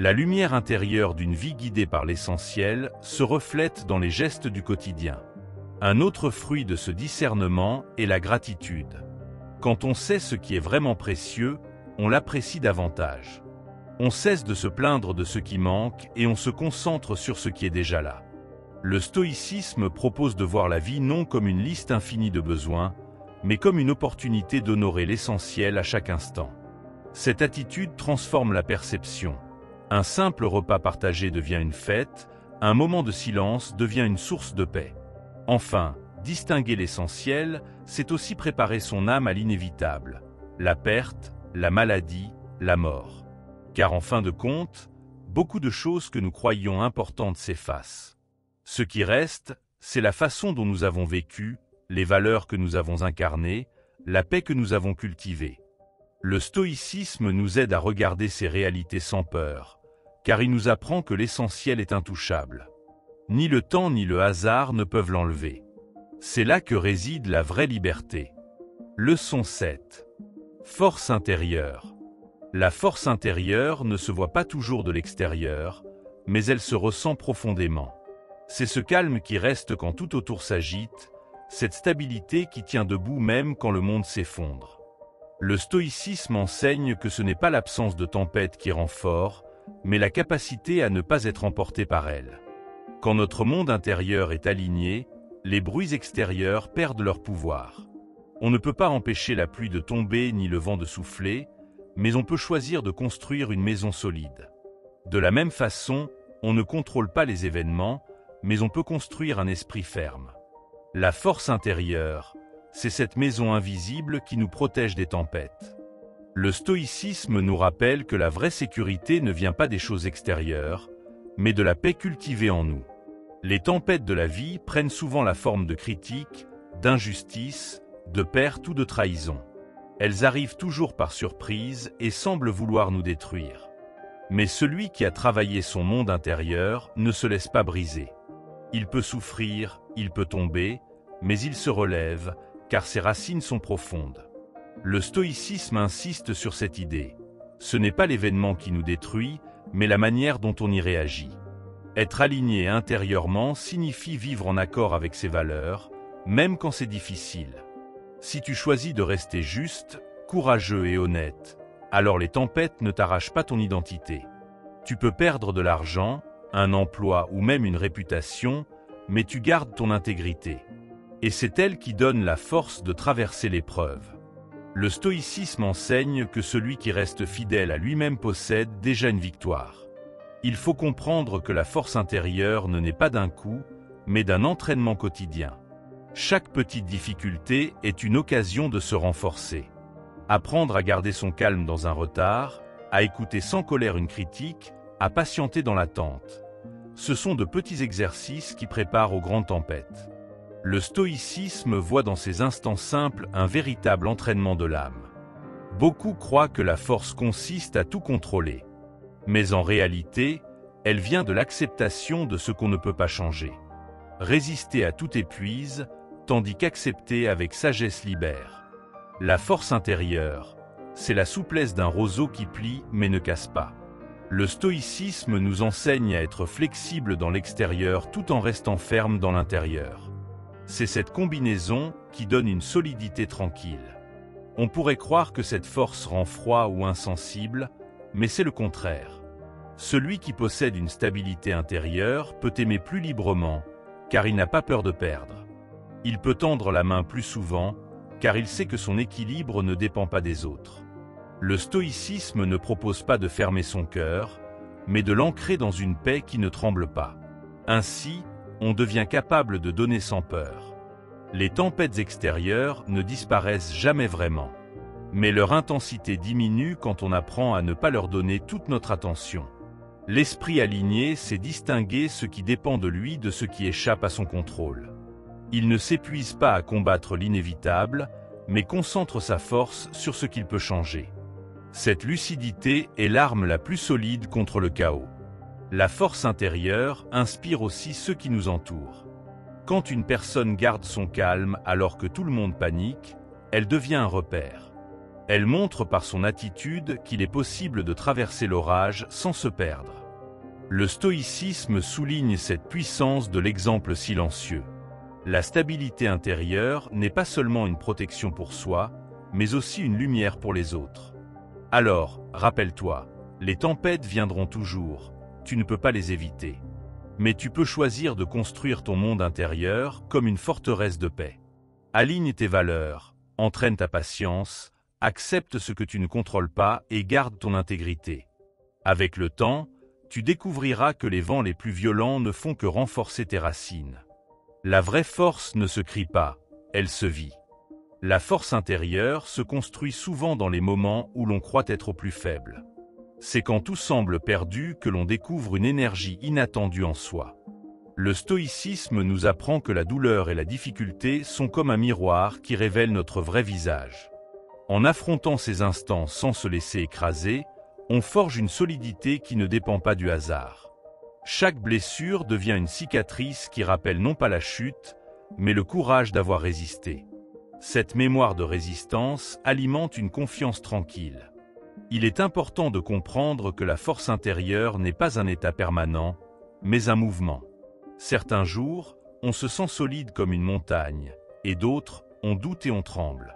A: La lumière intérieure d'une vie guidée par l'essentiel se reflète dans les gestes du quotidien. Un autre fruit de ce discernement est la gratitude. Quand on sait ce qui est vraiment précieux, on l'apprécie davantage. On cesse de se plaindre de ce qui manque et on se concentre sur ce qui est déjà là. Le stoïcisme propose de voir la vie non comme une liste infinie de besoins, mais comme une opportunité d'honorer l'essentiel à chaque instant. Cette attitude transforme la perception. Un simple repas partagé devient une fête, un moment de silence devient une source de paix. Enfin, distinguer l'essentiel, c'est aussi préparer son âme à l'inévitable, la perte, la maladie, la mort. Car en fin de compte, beaucoup de choses que nous croyions importantes s'effacent. Ce qui reste, c'est la façon dont nous avons vécu, les valeurs que nous avons incarnées, la paix que nous avons cultivée. Le stoïcisme nous aide à regarder ces réalités sans peur, car il nous apprend que l'essentiel est intouchable. Ni le temps ni le hasard ne peuvent l'enlever. C'est là que réside la vraie liberté. Leçon 7. Force intérieure. La force intérieure ne se voit pas toujours de l'extérieur, mais elle se ressent profondément. C'est ce calme qui reste quand tout autour s'agite, cette stabilité qui tient debout même quand le monde s'effondre. Le stoïcisme enseigne que ce n'est pas l'absence de tempête qui rend fort, mais la capacité à ne pas être emporté par elle. Quand notre monde intérieur est aligné, les bruits extérieurs perdent leur pouvoir. On ne peut pas empêcher la pluie de tomber ni le vent de souffler, mais on peut choisir de construire une maison solide. De la même façon, on ne contrôle pas les événements, mais on peut construire un esprit ferme. La force intérieure, c'est cette maison invisible qui nous protège des tempêtes. Le stoïcisme nous rappelle que la vraie sécurité ne vient pas des choses extérieures, mais de la paix cultivée en nous. Les tempêtes de la vie prennent souvent la forme de critiques, d'injustices, de pertes ou de trahisons. Elles arrivent toujours par surprise et semblent vouloir nous détruire. Mais celui qui a travaillé son monde intérieur ne se laisse pas briser. Il peut souffrir, il peut tomber, mais il se relève, car ses racines sont profondes. Le stoïcisme insiste sur cette idée. Ce n'est pas l'événement qui nous détruit, mais la manière dont on y réagit. Être aligné intérieurement signifie vivre en accord avec ses valeurs, même quand c'est difficile. Si tu choisis de rester juste, courageux et honnête, alors les tempêtes ne t'arrachent pas ton identité. Tu peux perdre de l'argent, un emploi ou même une réputation, mais tu gardes ton intégrité. Et c'est elle qui donne la force de traverser l'épreuve. Le stoïcisme enseigne que celui qui reste fidèle à lui-même possède déjà une victoire. Il faut comprendre que la force intérieure ne naît pas d'un coup, mais d'un entraînement quotidien. Chaque petite difficulté est une occasion de se renforcer. Apprendre à garder son calme dans un retard, à écouter sans colère une critique, à patienter dans l'attente. Ce sont de petits exercices qui préparent aux grandes tempêtes. Le stoïcisme voit dans ces instants simples un véritable entraînement de l'âme. Beaucoup croient que la force consiste à tout contrôler. Mais en réalité, elle vient de l'acceptation de ce qu'on ne peut pas changer. Résister à tout épuise, tandis qu'accepter avec sagesse libère. La force intérieure, c'est la souplesse d'un roseau qui plie mais ne casse pas. Le stoïcisme nous enseigne à être flexible dans l'extérieur tout en restant ferme dans l'intérieur. C'est cette combinaison qui donne une solidité tranquille. On pourrait croire que cette force rend froid ou insensible, mais c'est le contraire. Celui qui possède une stabilité intérieure peut aimer plus librement, car il n'a pas peur de perdre. Il peut tendre la main plus souvent, car il sait que son équilibre ne dépend pas des autres. Le stoïcisme ne propose pas de fermer son cœur, mais de l'ancrer dans une paix qui ne tremble pas. Ainsi, on devient capable de donner sans peur. Les tempêtes extérieures ne disparaissent jamais vraiment, mais leur intensité diminue quand on apprend à ne pas leur donner toute notre attention. L'esprit aligné sait distinguer ce qui dépend de lui de ce qui échappe à son contrôle. Il ne s'épuise pas à combattre l'inévitable, mais concentre sa force sur ce qu'il peut changer. Cette lucidité est l'arme la plus solide contre le chaos. La force intérieure inspire aussi ceux qui nous entourent. Quand une personne garde son calme alors que tout le monde panique, elle devient un repère. Elle montre par son attitude qu'il est possible de traverser l'orage sans se perdre. Le stoïcisme souligne cette puissance de l'exemple silencieux. La stabilité intérieure n'est pas seulement une protection pour soi, mais aussi une lumière pour les autres. Alors, rappelle-toi, les tempêtes viendront toujours, tu ne peux pas les éviter. Mais tu peux choisir de construire ton monde intérieur comme une forteresse de paix. Aligne tes valeurs, entraîne ta patience, accepte ce que tu ne contrôles pas et garde ton intégrité. Avec le temps, tu découvriras que les vents les plus violents ne font que renforcer tes racines. La vraie force ne se crie pas, elle se vit. La force intérieure se construit souvent dans les moments où l'on croit être au plus faible. C'est quand tout semble perdu que l'on découvre une énergie inattendue en soi. Le stoïcisme nous apprend que la douleur et la difficulté sont comme un miroir qui révèle notre vrai visage. En affrontant ces instants sans se laisser écraser, on forge une solidité qui ne dépend pas du hasard. Chaque blessure devient une cicatrice qui rappelle non pas la chute, mais le courage d'avoir résisté. Cette mémoire de résistance alimente une confiance tranquille. Il est important de comprendre que la force intérieure n'est pas un état permanent, mais un mouvement. Certains jours, on se sent solide comme une montagne, et d'autres, on doute et on tremble.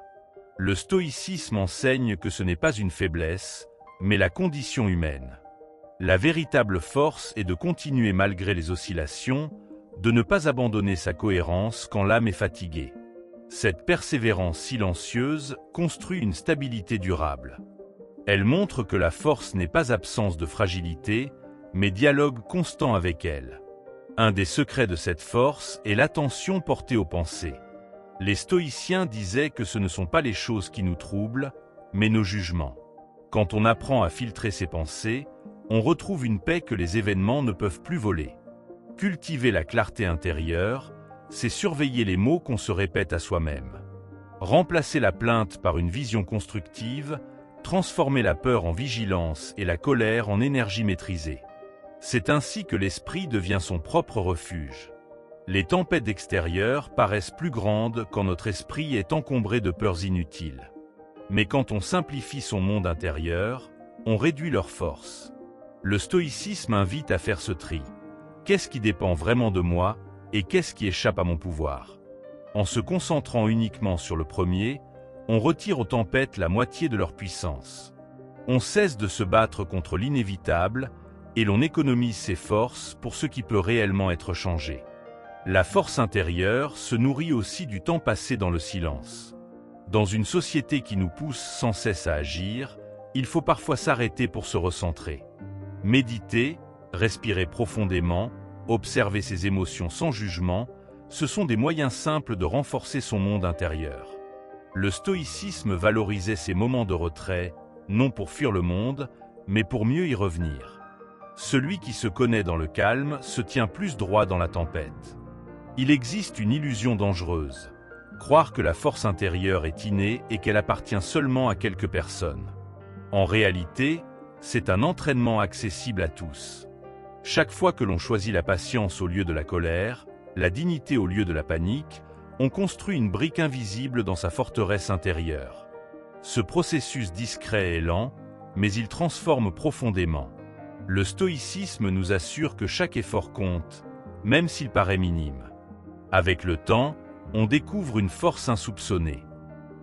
A: Le stoïcisme enseigne que ce n'est pas une faiblesse, mais la condition humaine. La véritable force est de continuer malgré les oscillations, de ne pas abandonner sa cohérence quand l'âme est fatiguée. Cette persévérance silencieuse construit une stabilité durable. Elle montre que la force n'est pas absence de fragilité, mais dialogue constant avec elle. Un des secrets de cette force est l'attention portée aux pensées. Les stoïciens disaient que ce ne sont pas les choses qui nous troublent, mais nos jugements. Quand on apprend à filtrer ses pensées, on retrouve une paix que les événements ne peuvent plus voler. Cultiver la clarté intérieure, c'est surveiller les mots qu'on se répète à soi-même. Remplacer la plainte par une vision constructive, transformer la peur en vigilance et la colère en énergie maîtrisée. C'est ainsi que l'esprit devient son propre refuge. Les tempêtes extérieures paraissent plus grandes quand notre esprit est encombré de peurs inutiles. Mais quand on simplifie son monde intérieur, on réduit leur force. Le stoïcisme invite à faire ce tri. Qu'est-ce qui dépend vraiment de moi et qu'est-ce qui échappe à mon pouvoir? En se concentrant uniquement sur le premier, on retire aux tempêtes la moitié de leur puissance. On cesse de se battre contre l'inévitable et l'on économise ses forces pour ce qui peut réellement être changé. La force intérieure se nourrit aussi du temps passé dans le silence. Dans une société qui nous pousse sans cesse à agir, il faut parfois s'arrêter pour se recentrer. Méditer, respirer profondément, observer ses émotions sans jugement, ce sont des moyens simples de renforcer son monde intérieur. Le stoïcisme valorisait ces moments de retrait, non pour fuir le monde, mais pour mieux y revenir. Celui qui se connaît dans le calme se tient plus droit dans la tempête. Il existe une illusion dangereuse, croire que la force intérieure est innée et qu'elle appartient seulement à quelques personnes. En réalité, c'est un entraînement accessible à tous. Chaque fois que l'on choisit la patience au lieu de la colère, la dignité au lieu de la panique, on construit une brique invisible dans sa forteresse intérieure. Ce processus discret est lent, mais il transforme profondément. Le stoïcisme nous assure que chaque effort compte, même s'il paraît minime. Avec le temps, on découvre une force insoupçonnée.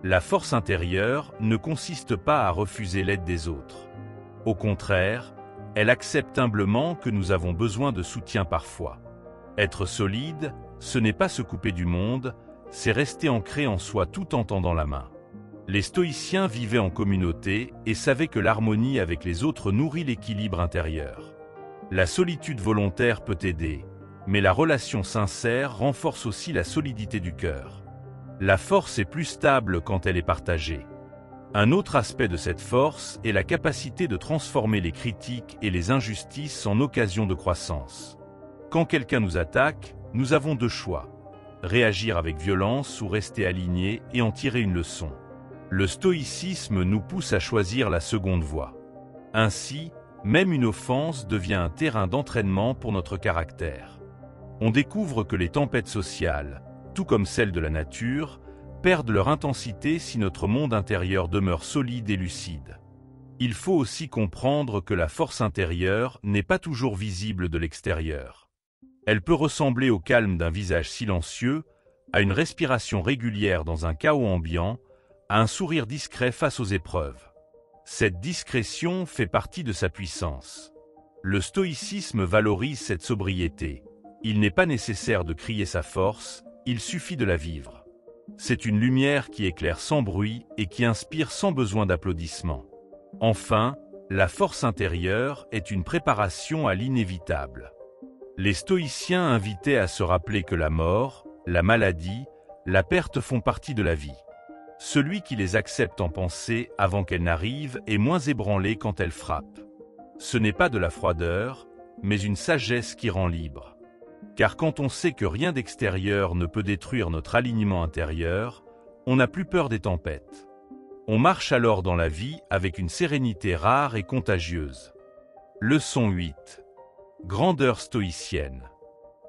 A: La force intérieure ne consiste pas à refuser l'aide des autres. Au contraire, elle accepte humblement que nous avons besoin de soutien parfois. Être solide, ce n'est pas se couper du monde, c'est rester ancré en soi tout en tendant la main. Les stoïciens vivaient en communauté et savaient que l'harmonie avec les autres nourrit l'équilibre intérieur. La solitude volontaire peut aider, mais la relation sincère renforce aussi la solidité du cœur. La force est plus stable quand elle est partagée. Un autre aspect de cette force est la capacité de transformer les critiques et les injustices en occasion de croissance. Quand quelqu'un nous attaque, nous avons deux choix: réagir avec violence ou rester alignés et en tirer une leçon. Le stoïcisme nous pousse à choisir la seconde voie. Ainsi, même une offense devient un terrain d'entraînement pour notre caractère. On découvre que les tempêtes sociales, tout comme celles de la nature, perdent leur intensité si notre monde intérieur demeure solide et lucide. Il faut aussi comprendre que la force intérieure n'est pas toujours visible de l'extérieur. Elle peut ressembler au calme d'un visage silencieux, à une respiration régulière dans un chaos ambiant, à un sourire discret face aux épreuves. Cette discrétion fait partie de sa puissance. Le stoïcisme valorise cette sobriété. Il n'est pas nécessaire de crier sa force, il suffit de la vivre. C'est une lumière qui éclaire sans bruit et qui inspire sans besoin d'applaudissements. Enfin, la force intérieure est une préparation à l'inévitable. Les stoïciens invitaient à se rappeler que la mort, la maladie, la perte font partie de la vie. Celui qui les accepte en pensée avant qu'elle n'arrive est moins ébranlé quand elle frappe. Ce n'est pas de la froideur, mais une sagesse qui rend libre. Car quand on sait que rien d'extérieur ne peut détruire notre alignement intérieur, on n'a plus peur des tempêtes. On marche alors dans la vie avec une sérénité rare et contagieuse. Leçon 8. Grandeur stoïcienne.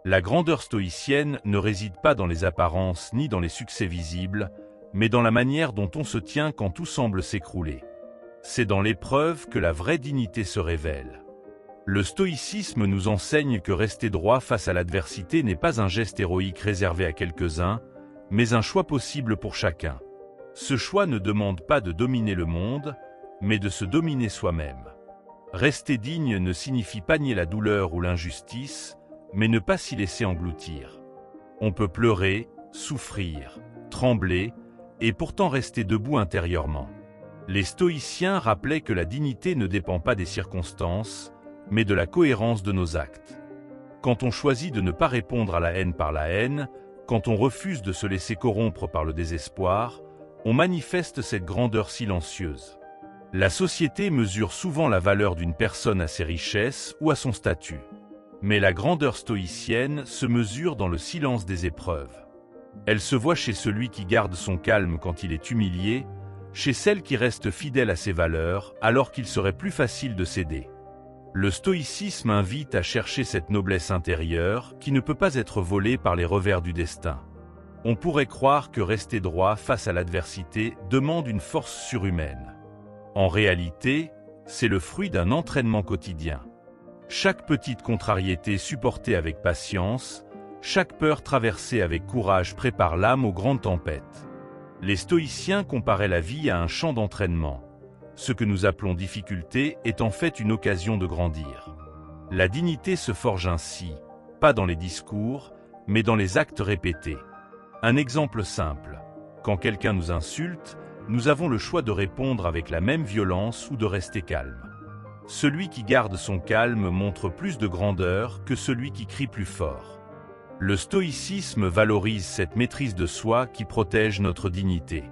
A: La grandeur stoïcienne ne réside pas dans les apparences ni dans les succès visibles, mais dans la manière dont on se tient quand tout semble s'écrouler. C'est dans l'épreuve que la vraie dignité se révèle. Le stoïcisme nous enseigne que rester droit face à l'adversité n'est pas un geste héroïque réservé à quelques-uns, mais un choix possible pour chacun. Ce choix ne demande pas de dominer le monde, mais de se dominer soi-même. Rester digne ne signifie pas nier la douleur ou l'injustice, mais ne pas s'y laisser engloutir. On peut pleurer, souffrir, trembler, et pourtant rester debout intérieurement. Les stoïciens rappelaient que la dignité ne dépend pas des circonstances, mais de la cohérence de nos actes. Quand on choisit de ne pas répondre à la haine par la haine, quand on refuse de se laisser corrompre par le désespoir, on manifeste cette grandeur silencieuse. La société mesure souvent la valeur d'une personne à ses richesses ou à son statut. Mais la grandeur stoïcienne se mesure dans le silence des épreuves. Elle se voit chez celui qui garde son calme quand il est humilié, chez celle qui reste fidèle à ses valeurs alors qu'il serait plus facile de céder. Le stoïcisme invite à chercher cette noblesse intérieure qui ne peut pas être volée par les revers du destin. On pourrait croire que rester droit face à l'adversité demande une force surhumaine. En réalité, c'est le fruit d'un entraînement quotidien. Chaque petite contrariété supportée avec patience, chaque peur traversée avec courage prépare l'âme aux grandes tempêtes. Les stoïciens comparaient la vie à un champ d'entraînement. Ce que nous appelons difficulté est en fait une occasion de grandir. La dignité se forge ainsi, pas dans les discours, mais dans les actes répétés. Un exemple simple. Quand quelqu'un nous insulte, nous avons le choix de répondre avec la même violence ou de rester calme. Celui qui garde son calme montre plus de grandeur que celui qui crie plus fort. Le stoïcisme valorise cette maîtrise de soi qui protège notre dignité.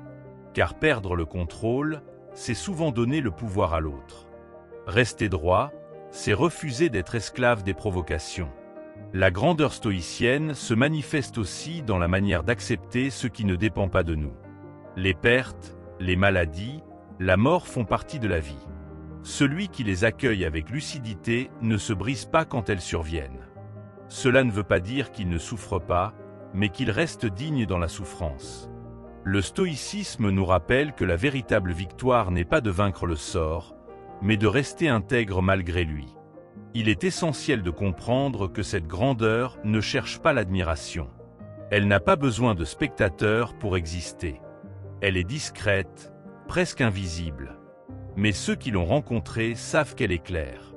A: Car perdre le contrôle, c'est souvent donner le pouvoir à l'autre. Rester droit, c'est refuser d'être esclave des provocations. La grandeur stoïcienne se manifeste aussi dans la manière d'accepter ce qui ne dépend pas de nous. Les pertes, les maladies, la mort font partie de la vie. Celui qui les accueille avec lucidité ne se brise pas quand elles surviennent. Cela ne veut pas dire qu'il ne souffre pas, mais qu'il reste digne dans la souffrance. Le stoïcisme nous rappelle que la véritable victoire n'est pas de vaincre le sort, mais de rester intègre malgré lui. Il est essentiel de comprendre que cette grandeur ne cherche pas l'admiration. Elle n'a pas besoin de spectateurs pour exister. Elle est discrète, presque invisible. Mais ceux qui l'ont rencontrée savent qu'elle est claire.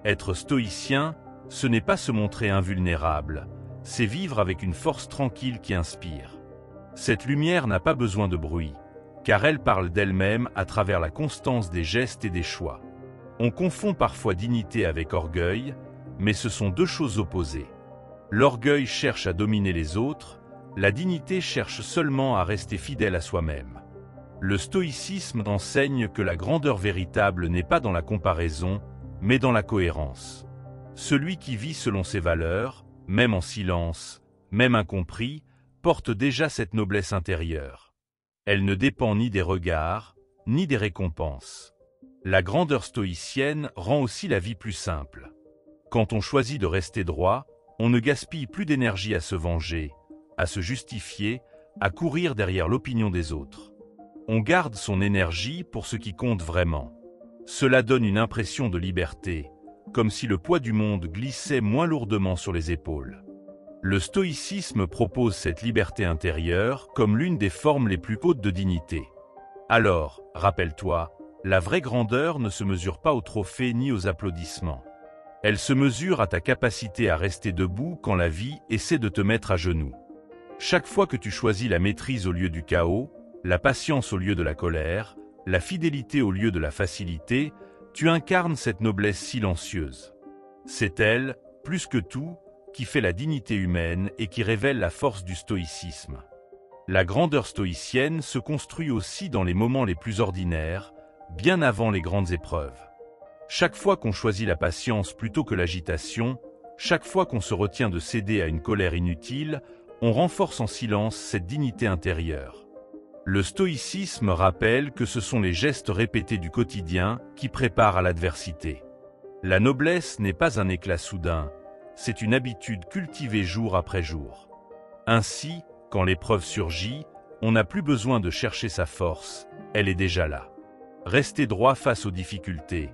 A: Être stoïcien, ce n'est pas se montrer invulnérable, c'est vivre avec une force tranquille qui inspire. Cette lumière n'a pas besoin de bruit, car elle parle d'elle-même à travers la constance des gestes et des choix. On confond parfois dignité avec orgueil, mais ce sont deux choses opposées. L'orgueil cherche à dominer les autres, la dignité cherche seulement à rester fidèle à soi-même. Le stoïcisme enseigne que la grandeur véritable n'est pas dans la comparaison, mais dans la cohérence. Celui qui vit selon ses valeurs, même en silence, même incompris, porte déjà cette noblesse intérieure. Elle ne dépend ni des regards, ni des récompenses. La grandeur stoïcienne rend aussi la vie plus simple. Quand on choisit de rester droit, on ne gaspille plus d'énergie à se venger, à se justifier, à courir derrière l'opinion des autres. On garde son énergie pour ce qui compte vraiment. Cela donne une impression de liberté, comme si le poids du monde glissait moins lourdement sur les épaules. Le stoïcisme propose cette liberté intérieure comme l'une des formes les plus hautes de dignité. Alors, rappelle-toi, la vraie grandeur ne se mesure pas aux trophées ni aux applaudissements. Elle se mesure à ta capacité à rester debout quand la vie essaie de te mettre à genoux. Chaque fois que tu choisis la maîtrise au lieu du chaos, la patience au lieu de la colère, la fidélité au lieu de la facilité, tu incarnes cette noblesse silencieuse. C'est elle, plus que tout, qui fait la dignité humaine et qui révèle la force du stoïcisme. La grandeur stoïcienne se construit aussi dans les moments les plus ordinaires, bien avant les grandes épreuves. Chaque fois qu'on choisit la patience plutôt que l'agitation, chaque fois qu'on se retient de céder à une colère inutile, on renforce en silence cette dignité intérieure. Le stoïcisme rappelle que ce sont les gestes répétés du quotidien qui préparent à l'adversité. La noblesse n'est pas un éclat soudain, c'est une habitude cultivée jour après jour. Ainsi, quand l'épreuve surgit, on n'a plus besoin de chercher sa force, elle est déjà là. Rester droit face aux difficultés,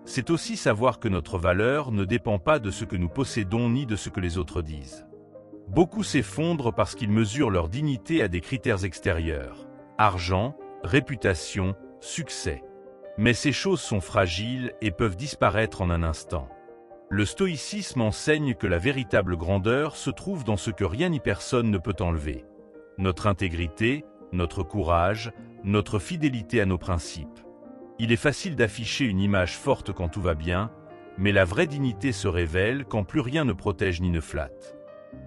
A: c'est aussi savoir que notre valeur ne dépend pas de ce que nous possédons ni de ce que les autres disent. Beaucoup s'effondrent parce qu'ils mesurent leur dignité à des critères extérieurs. Argent, réputation, succès. Mais ces choses sont fragiles et peuvent disparaître en un instant. Le stoïcisme enseigne que la véritable grandeur se trouve dans ce que rien ni personne ne peut enlever. Notre intégrité, notre courage, notre fidélité à nos principes. Il est facile d'afficher une image forte quand tout va bien, mais la vraie dignité se révèle quand plus rien ne protège ni ne flatte.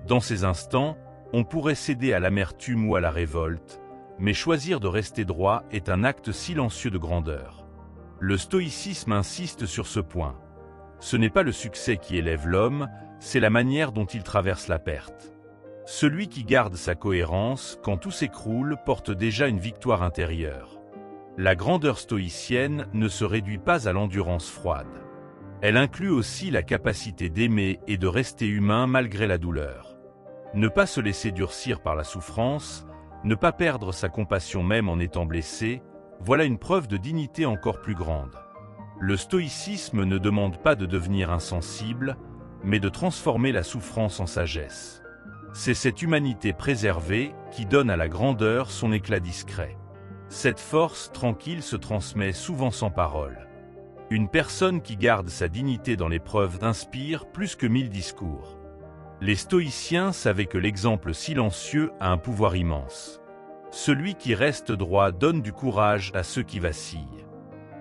A: Dans ces instants, on pourrait céder à l'amertume ou à la révolte, mais choisir de rester droit est un acte silencieux de grandeur. Le stoïcisme insiste sur ce point. Ce n'est pas le succès qui élève l'homme, c'est la manière dont il traverse la perte. Celui qui garde sa cohérence quand tout s'écroule porte déjà une victoire intérieure. La grandeur stoïcienne ne se réduit pas à l'endurance froide. Elle inclut aussi la capacité d'aimer et de rester humain malgré la douleur. Ne pas se laisser durcir par la souffrance, ne pas perdre sa compassion même en étant blessé, voilà une preuve de dignité encore plus grande. Le stoïcisme ne demande pas de devenir insensible, mais de transformer la souffrance en sagesse. C'est cette humanité préservée qui donne à la grandeur son éclat discret. Cette force tranquille se transmet souvent sans parole. Une personne qui garde sa dignité dans l'épreuve inspire plus que 1000 discours. Les stoïciens savaient que l'exemple silencieux a un pouvoir immense. Celui qui reste droit donne du courage à ceux qui vacillent.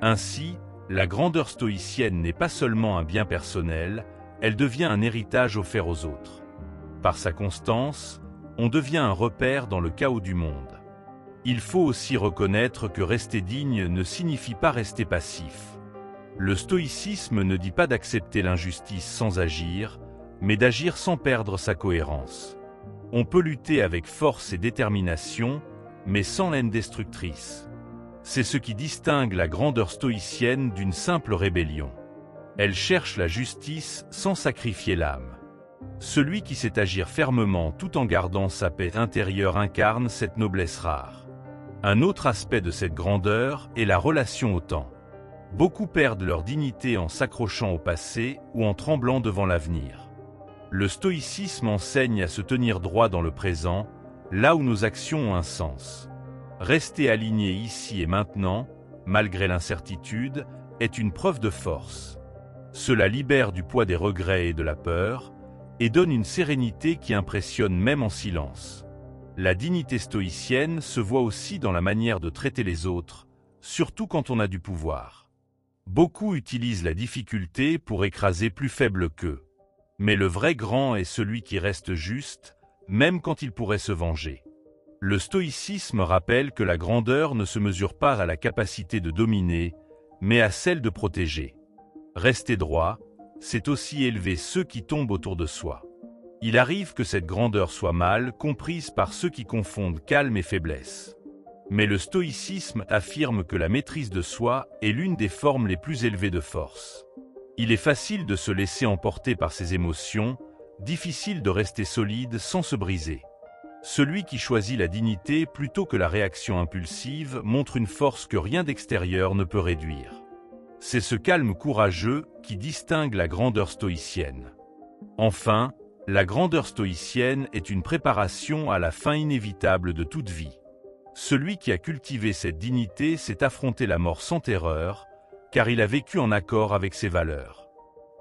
A: Ainsi, la grandeur stoïcienne n'est pas seulement un bien personnel, elle devient un héritage offert aux autres. Par sa constance, on devient un repère dans le chaos du monde. Il faut aussi reconnaître que rester digne ne signifie pas rester passif. Le stoïcisme ne dit pas d'accepter l'injustice sans agir, mais d'agir sans perdre sa cohérence. On peut lutter avec force et détermination, mais sans haine destructrice. C'est ce qui distingue la grandeur stoïcienne d'une simple rébellion. Elle cherche la justice sans sacrifier l'âme. Celui qui sait agir fermement tout en gardant sa paix intérieure incarne cette noblesse rare. Un autre aspect de cette grandeur est la relation au temps. Beaucoup perdent leur dignité en s'accrochant au passé ou en tremblant devant l'avenir. Le stoïcisme enseigne à se tenir droit dans le présent, là où nos actions ont un sens. Rester aligné ici et maintenant, malgré l'incertitude, est une preuve de force. Cela libère du poids des regrets et de la peur, et donne une sérénité qui impressionne même en silence. La dignité stoïcienne se voit aussi dans la manière de traiter les autres, surtout quand on a du pouvoir. Beaucoup utilisent la difficulté pour écraser plus faible qu'eux. Mais le vrai grand est celui qui reste juste, même quand il pourrait se venger. Le stoïcisme rappelle que la grandeur ne se mesure pas à la capacité de dominer, mais à celle de protéger. Rester droit, c'est aussi élever ceux qui tombent autour de soi. Il arrive que cette grandeur soit mal comprise par ceux qui confondent calme et faiblesse. Mais le stoïcisme affirme que la maîtrise de soi est l'une des formes les plus élevées de force. Il est facile de se laisser emporter par ses émotions, difficile de rester solide sans se briser. Celui qui choisit la dignité plutôt que la réaction impulsive montre une force que rien d'extérieur ne peut réduire. C'est ce calme courageux qui distingue la grandeur stoïcienne. Enfin, la grandeur stoïcienne est une préparation à la fin inévitable de toute vie. Celui qui a cultivé cette dignité sait affronter la mort sans terreur, car il a vécu en accord avec ses valeurs.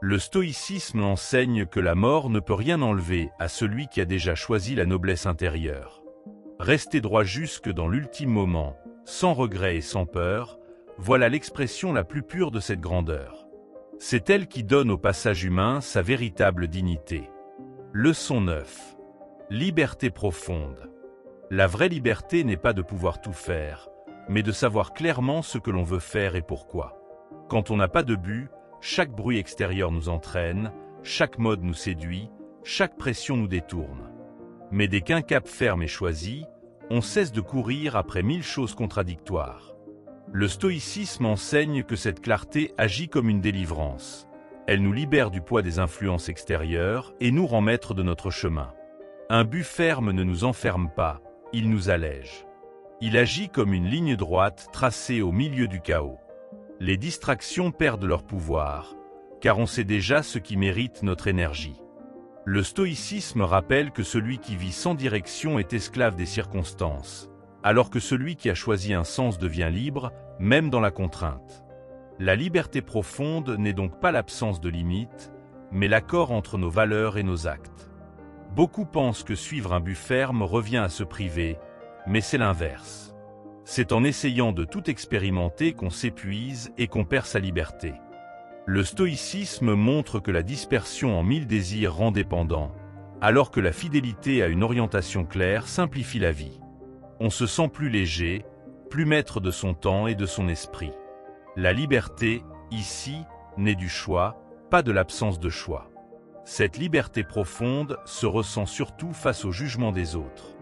A: Le stoïcisme enseigne que la mort ne peut rien enlever à celui qui a déjà choisi la noblesse intérieure. Rester droit jusque dans l'ultime moment, sans regret et sans peur, voilà l'expression la plus pure de cette grandeur. C'est elle qui donne au passage humain sa véritable dignité. Leçon 9. Liberté profonde. La vraie liberté n'est pas de pouvoir tout faire, mais de savoir clairement ce que l'on veut faire et pourquoi. Quand on n'a pas de but, chaque bruit extérieur nous entraîne, chaque mode nous séduit, chaque pression nous détourne. Mais dès qu'un cap ferme est choisi, on cesse de courir après 1000 choses contradictoires. Le stoïcisme enseigne que cette clarté agit comme une délivrance. Elle nous libère du poids des influences extérieures et nous rend maîtres de notre chemin. Un but ferme ne nous enferme pas, il nous allège. Il agit comme une ligne droite tracée au milieu du chaos. Les distractions perdent leur pouvoir, car on sait déjà ce qui mérite notre énergie. Le stoïcisme rappelle que celui qui vit sans direction est esclave des circonstances, alors que celui qui a choisi un sens devient libre, même dans la contrainte. La liberté profonde n'est donc pas l'absence de limites, mais l'accord entre nos valeurs et nos actes. Beaucoup pensent que suivre un but ferme revient à se priver, mais c'est l'inverse. C'est en essayant de tout expérimenter qu'on s'épuise et qu'on perd sa liberté. Le stoïcisme montre que la dispersion en 1000 désirs rend dépendant, alors que la fidélité à une orientation claire simplifie la vie. On se sent plus léger, plus maître de son temps et de son esprit. La liberté, ici, naît du choix, pas de l'absence de choix. Cette liberté profonde se ressent surtout face au jugement des autres.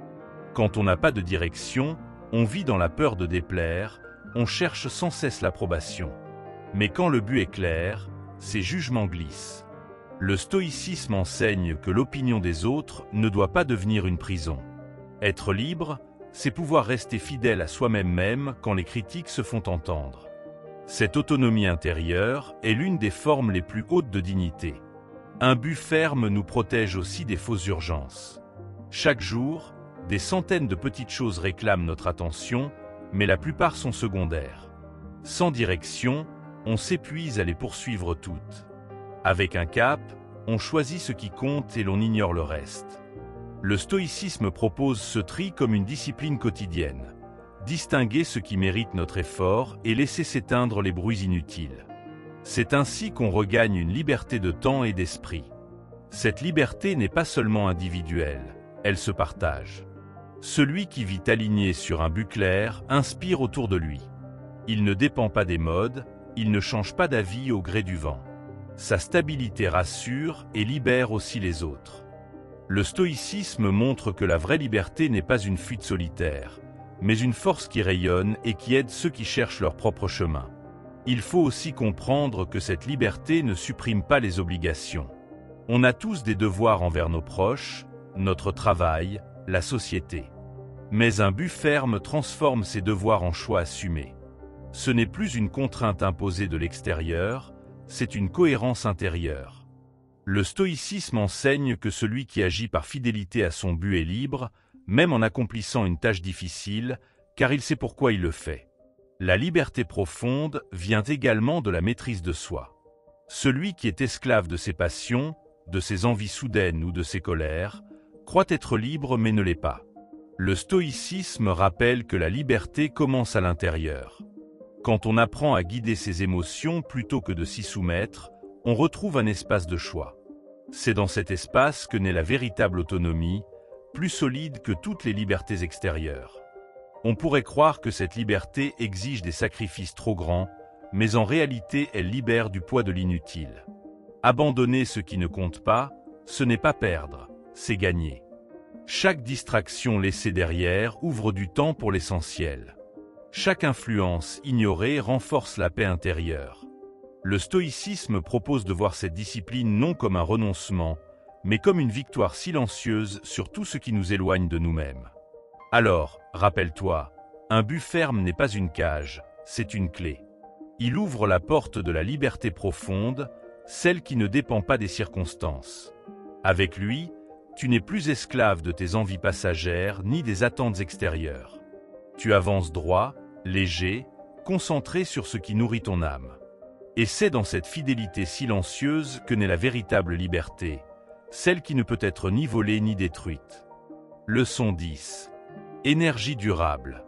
A: Quand on n'a pas de direction, on vit dans la peur de déplaire, on cherche sans cesse l'approbation. Mais quand le but est clair, ces jugements glissent. Le stoïcisme enseigne que l'opinion des autres ne doit pas devenir une prison. Être libre, c'est pouvoir rester fidèle à soi-même même quand les critiques se font entendre. Cette autonomie intérieure est l'une des formes les plus hautes de dignité. Un but ferme nous protège aussi des fausses urgences. Chaque jour, des centaines de petites choses réclament notre attention, mais la plupart sont secondaires. Sans direction, on s'épuise à les poursuivre toutes. Avec un cap, on choisit ce qui compte et l'on ignore le reste. Le stoïcisme propose ce tri comme une discipline quotidienne. Distinguer ce qui mérite notre effort et laisser s'éteindre les bruits inutiles. C'est ainsi qu'on regagne une liberté de temps et d'esprit. Cette liberté n'est pas seulement individuelle, elle se partage. Celui qui vit aligné sur un but clair inspire autour de lui. Il ne dépend pas des modes, il ne change pas d'avis au gré du vent. Sa stabilité rassure et libère aussi les autres. Le stoïcisme montre que la vraie liberté n'est pas une fuite solitaire, mais une force qui rayonne et qui aide ceux qui cherchent leur propre chemin. Il faut aussi comprendre que cette liberté ne supprime pas les obligations. On a tous des devoirs envers nos proches, notre travail, la société. Mais un but ferme transforme ces devoirs en choix assumés. Ce n'est plus une contrainte imposée de l'extérieur, c'est une cohérence intérieure. Le stoïcisme enseigne que celui qui agit par fidélité à son but est libre, même en accomplissant une tâche difficile, car il sait pourquoi il le fait. La liberté profonde vient également de la maîtrise de soi. Celui qui est esclave de ses passions, de ses envies soudaines ou de ses colères, croit être libre mais ne l'est pas. Le stoïcisme rappelle que la liberté commence à l'intérieur. Quand on apprend à guider ses émotions plutôt que de s'y soumettre, on retrouve un espace de choix. C'est dans cet espace que naît la véritable autonomie, plus solide que toutes les libertés extérieures. On pourrait croire que cette liberté exige des sacrifices trop grands, mais en réalité elle libère du poids de l'inutile. Abandonner ce qui ne compte pas, ce n'est pas perdre, c'est gagner. Chaque distraction laissée derrière ouvre du temps pour l'essentiel. Chaque influence ignorée renforce la paix intérieure. Le stoïcisme propose de voir cette discipline non comme un renoncement, mais comme une victoire silencieuse sur tout ce qui nous éloigne de nous-mêmes. Alors, rappelle-toi, un but ferme n'est pas une cage, c'est une clé. Il ouvre la porte de la liberté profonde, celle qui ne dépend pas des circonstances. Avec lui, tu n'es plus esclave de tes envies passagères ni des attentes extérieures. Tu avances droit, léger, concentré sur ce qui nourrit ton âme. Et c'est dans cette fidélité silencieuse que naît la véritable liberté, celle qui ne peut être ni volée ni détruite. Leçon 10. Énergie durable.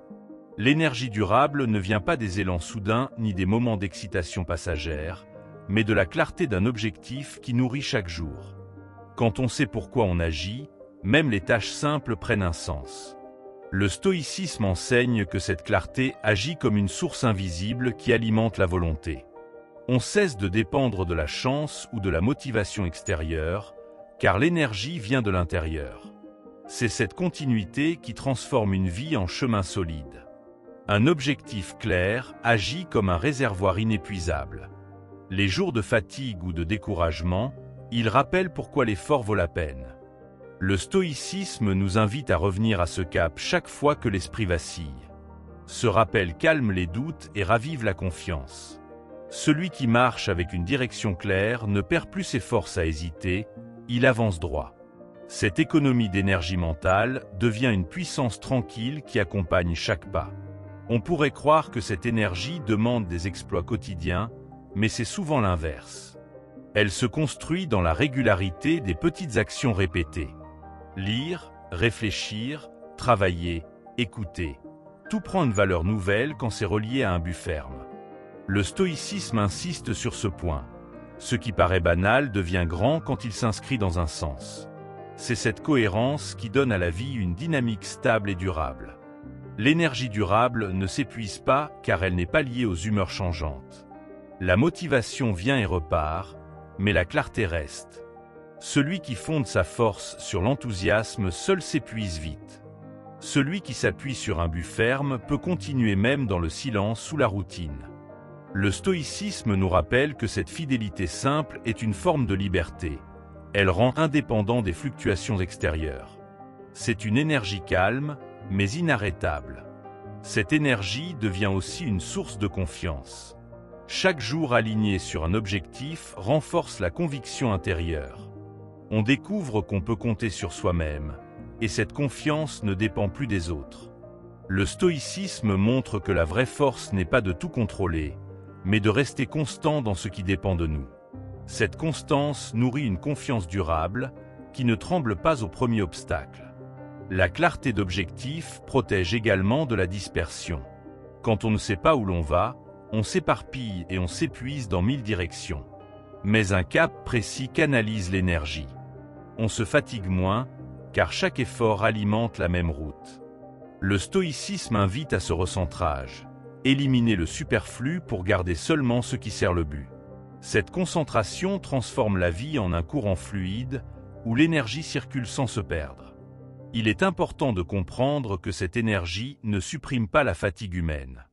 A: L'énergie durable ne vient pas des élans soudains ni des moments d'excitation passagère, mais de la clarté d'un objectif qui nourrit chaque jour. Quand on sait pourquoi on agit, même les tâches simples prennent un sens. Le stoïcisme enseigne que cette clarté agit comme une source invisible qui alimente la volonté. On cesse de dépendre de la chance ou de la motivation extérieure, car l'énergie vient de l'intérieur. C'est cette continuité qui transforme une vie en chemin solide. Un objectif clair agit comme un réservoir inépuisable. Les jours de fatigue ou de découragement, il rappelle pourquoi l'effort vaut la peine. Le stoïcisme nous invite à revenir à ce cap chaque fois que l'esprit vacille. Ce rappel calme les doutes et ravive la confiance. Celui qui marche avec une direction claire ne perd plus ses forces à hésiter, il avance droit. Cette économie d'énergie mentale devient une puissance tranquille qui accompagne chaque pas. On pourrait croire que cette énergie demande des exploits quotidiens, mais c'est souvent l'inverse. Elle se construit dans la régularité des petites actions répétées. Lire, réfléchir, travailler, écouter. Tout prend une valeur nouvelle quand c'est relié à un but ferme. Le stoïcisme insiste sur ce point. Ce qui paraît banal devient grand quand il s'inscrit dans un sens. C'est cette cohérence qui donne à la vie une dynamique stable et durable. L'énergie durable ne s'épuise pas car elle n'est pas liée aux humeurs changeantes. La motivation vient et repart, mais la clarté reste. Celui qui fonde sa force sur l'enthousiasme seul s'épuise vite. Celui qui s'appuie sur un but ferme peut continuer même dans le silence ou la routine. Le stoïcisme nous rappelle que cette fidélité simple est une forme de liberté. Elle rend indépendant des fluctuations extérieures. C'est une énergie calme, mais inarrêtable. Cette énergie devient aussi une source de confiance. Chaque jour aligné sur un objectif renforce la conviction intérieure. On découvre qu'on peut compter sur soi-même, et cette confiance ne dépend plus des autres. Le stoïcisme montre que la vraie force n'est pas de tout contrôler, mais de rester constant dans ce qui dépend de nous. Cette constance nourrit une confiance durable, qui ne tremble pas au premier obstacle. La clarté d'objectif protège également de la dispersion. Quand on ne sait pas où l'on va, on s'éparpille et on s'épuise dans 1000 directions. Mais un cap précis canalise l'énergie. On se fatigue moins, car chaque effort alimente la même route. Le stoïcisme invite à ce recentrage. Éliminer le superflu pour garder seulement ce qui sert le but. Cette concentration transforme la vie en un courant fluide, où l'énergie circule sans se perdre. Il est important de comprendre que cette énergie ne supprime pas la fatigue humaine.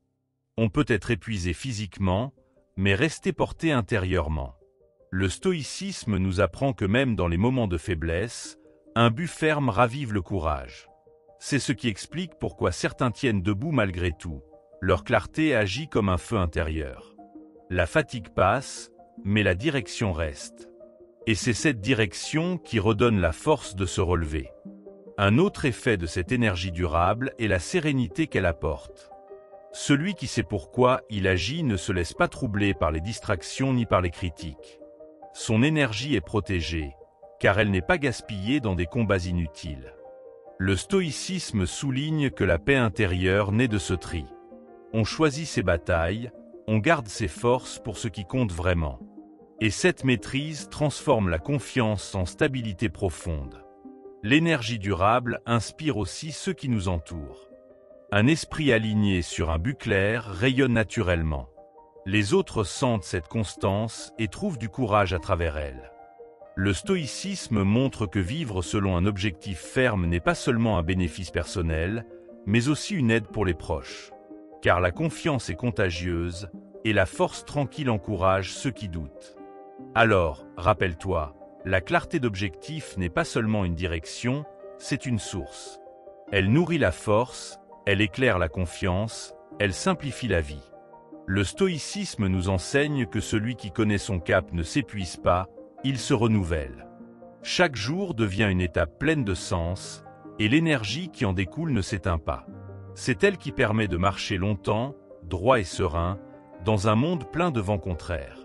A: On peut être épuisé physiquement, mais rester porté intérieurement. Le stoïcisme nous apprend que même dans les moments de faiblesse, un but ferme ravive le courage. C'est ce qui explique pourquoi certains tiennent debout malgré tout. Leur clarté agit comme un feu intérieur. La fatigue passe, mais la direction reste. Et c'est cette direction qui redonne la force de se relever. Un autre effet de cette énergie durable est la sérénité qu'elle apporte. Celui qui sait pourquoi il agit ne se laisse pas troubler par les distractions ni par les critiques. Son énergie est protégée, car elle n'est pas gaspillée dans des combats inutiles. Le stoïcisme souligne que la paix intérieure naît de ce tri. On choisit ses batailles, on garde ses forces pour ce qui compte vraiment. Et cette maîtrise transforme la confiance en stabilité profonde. L'énergie durable inspire aussi ceux qui nous entourent. Un esprit aligné sur un but clair rayonne naturellement. Les autres sentent cette constance et trouvent du courage à travers elle. Le stoïcisme montre que vivre selon un objectif ferme n'est pas seulement un bénéfice personnel, mais aussi une aide pour les proches. Car la confiance est contagieuse et la force tranquille encourage ceux qui doutent. Alors, rappelle-toi, la clarté d'objectif n'est pas seulement une direction, c'est une source. Elle nourrit la force, elle éclaire la confiance, elle simplifie la vie. Le stoïcisme nous enseigne que celui qui connaît son cap ne s'épuise pas, il se renouvelle. Chaque jour devient une étape pleine de sens, et l'énergie qui en découle ne s'éteint pas. C'est elle qui permet de marcher longtemps, droit et serein, dans un monde plein de vents contraires.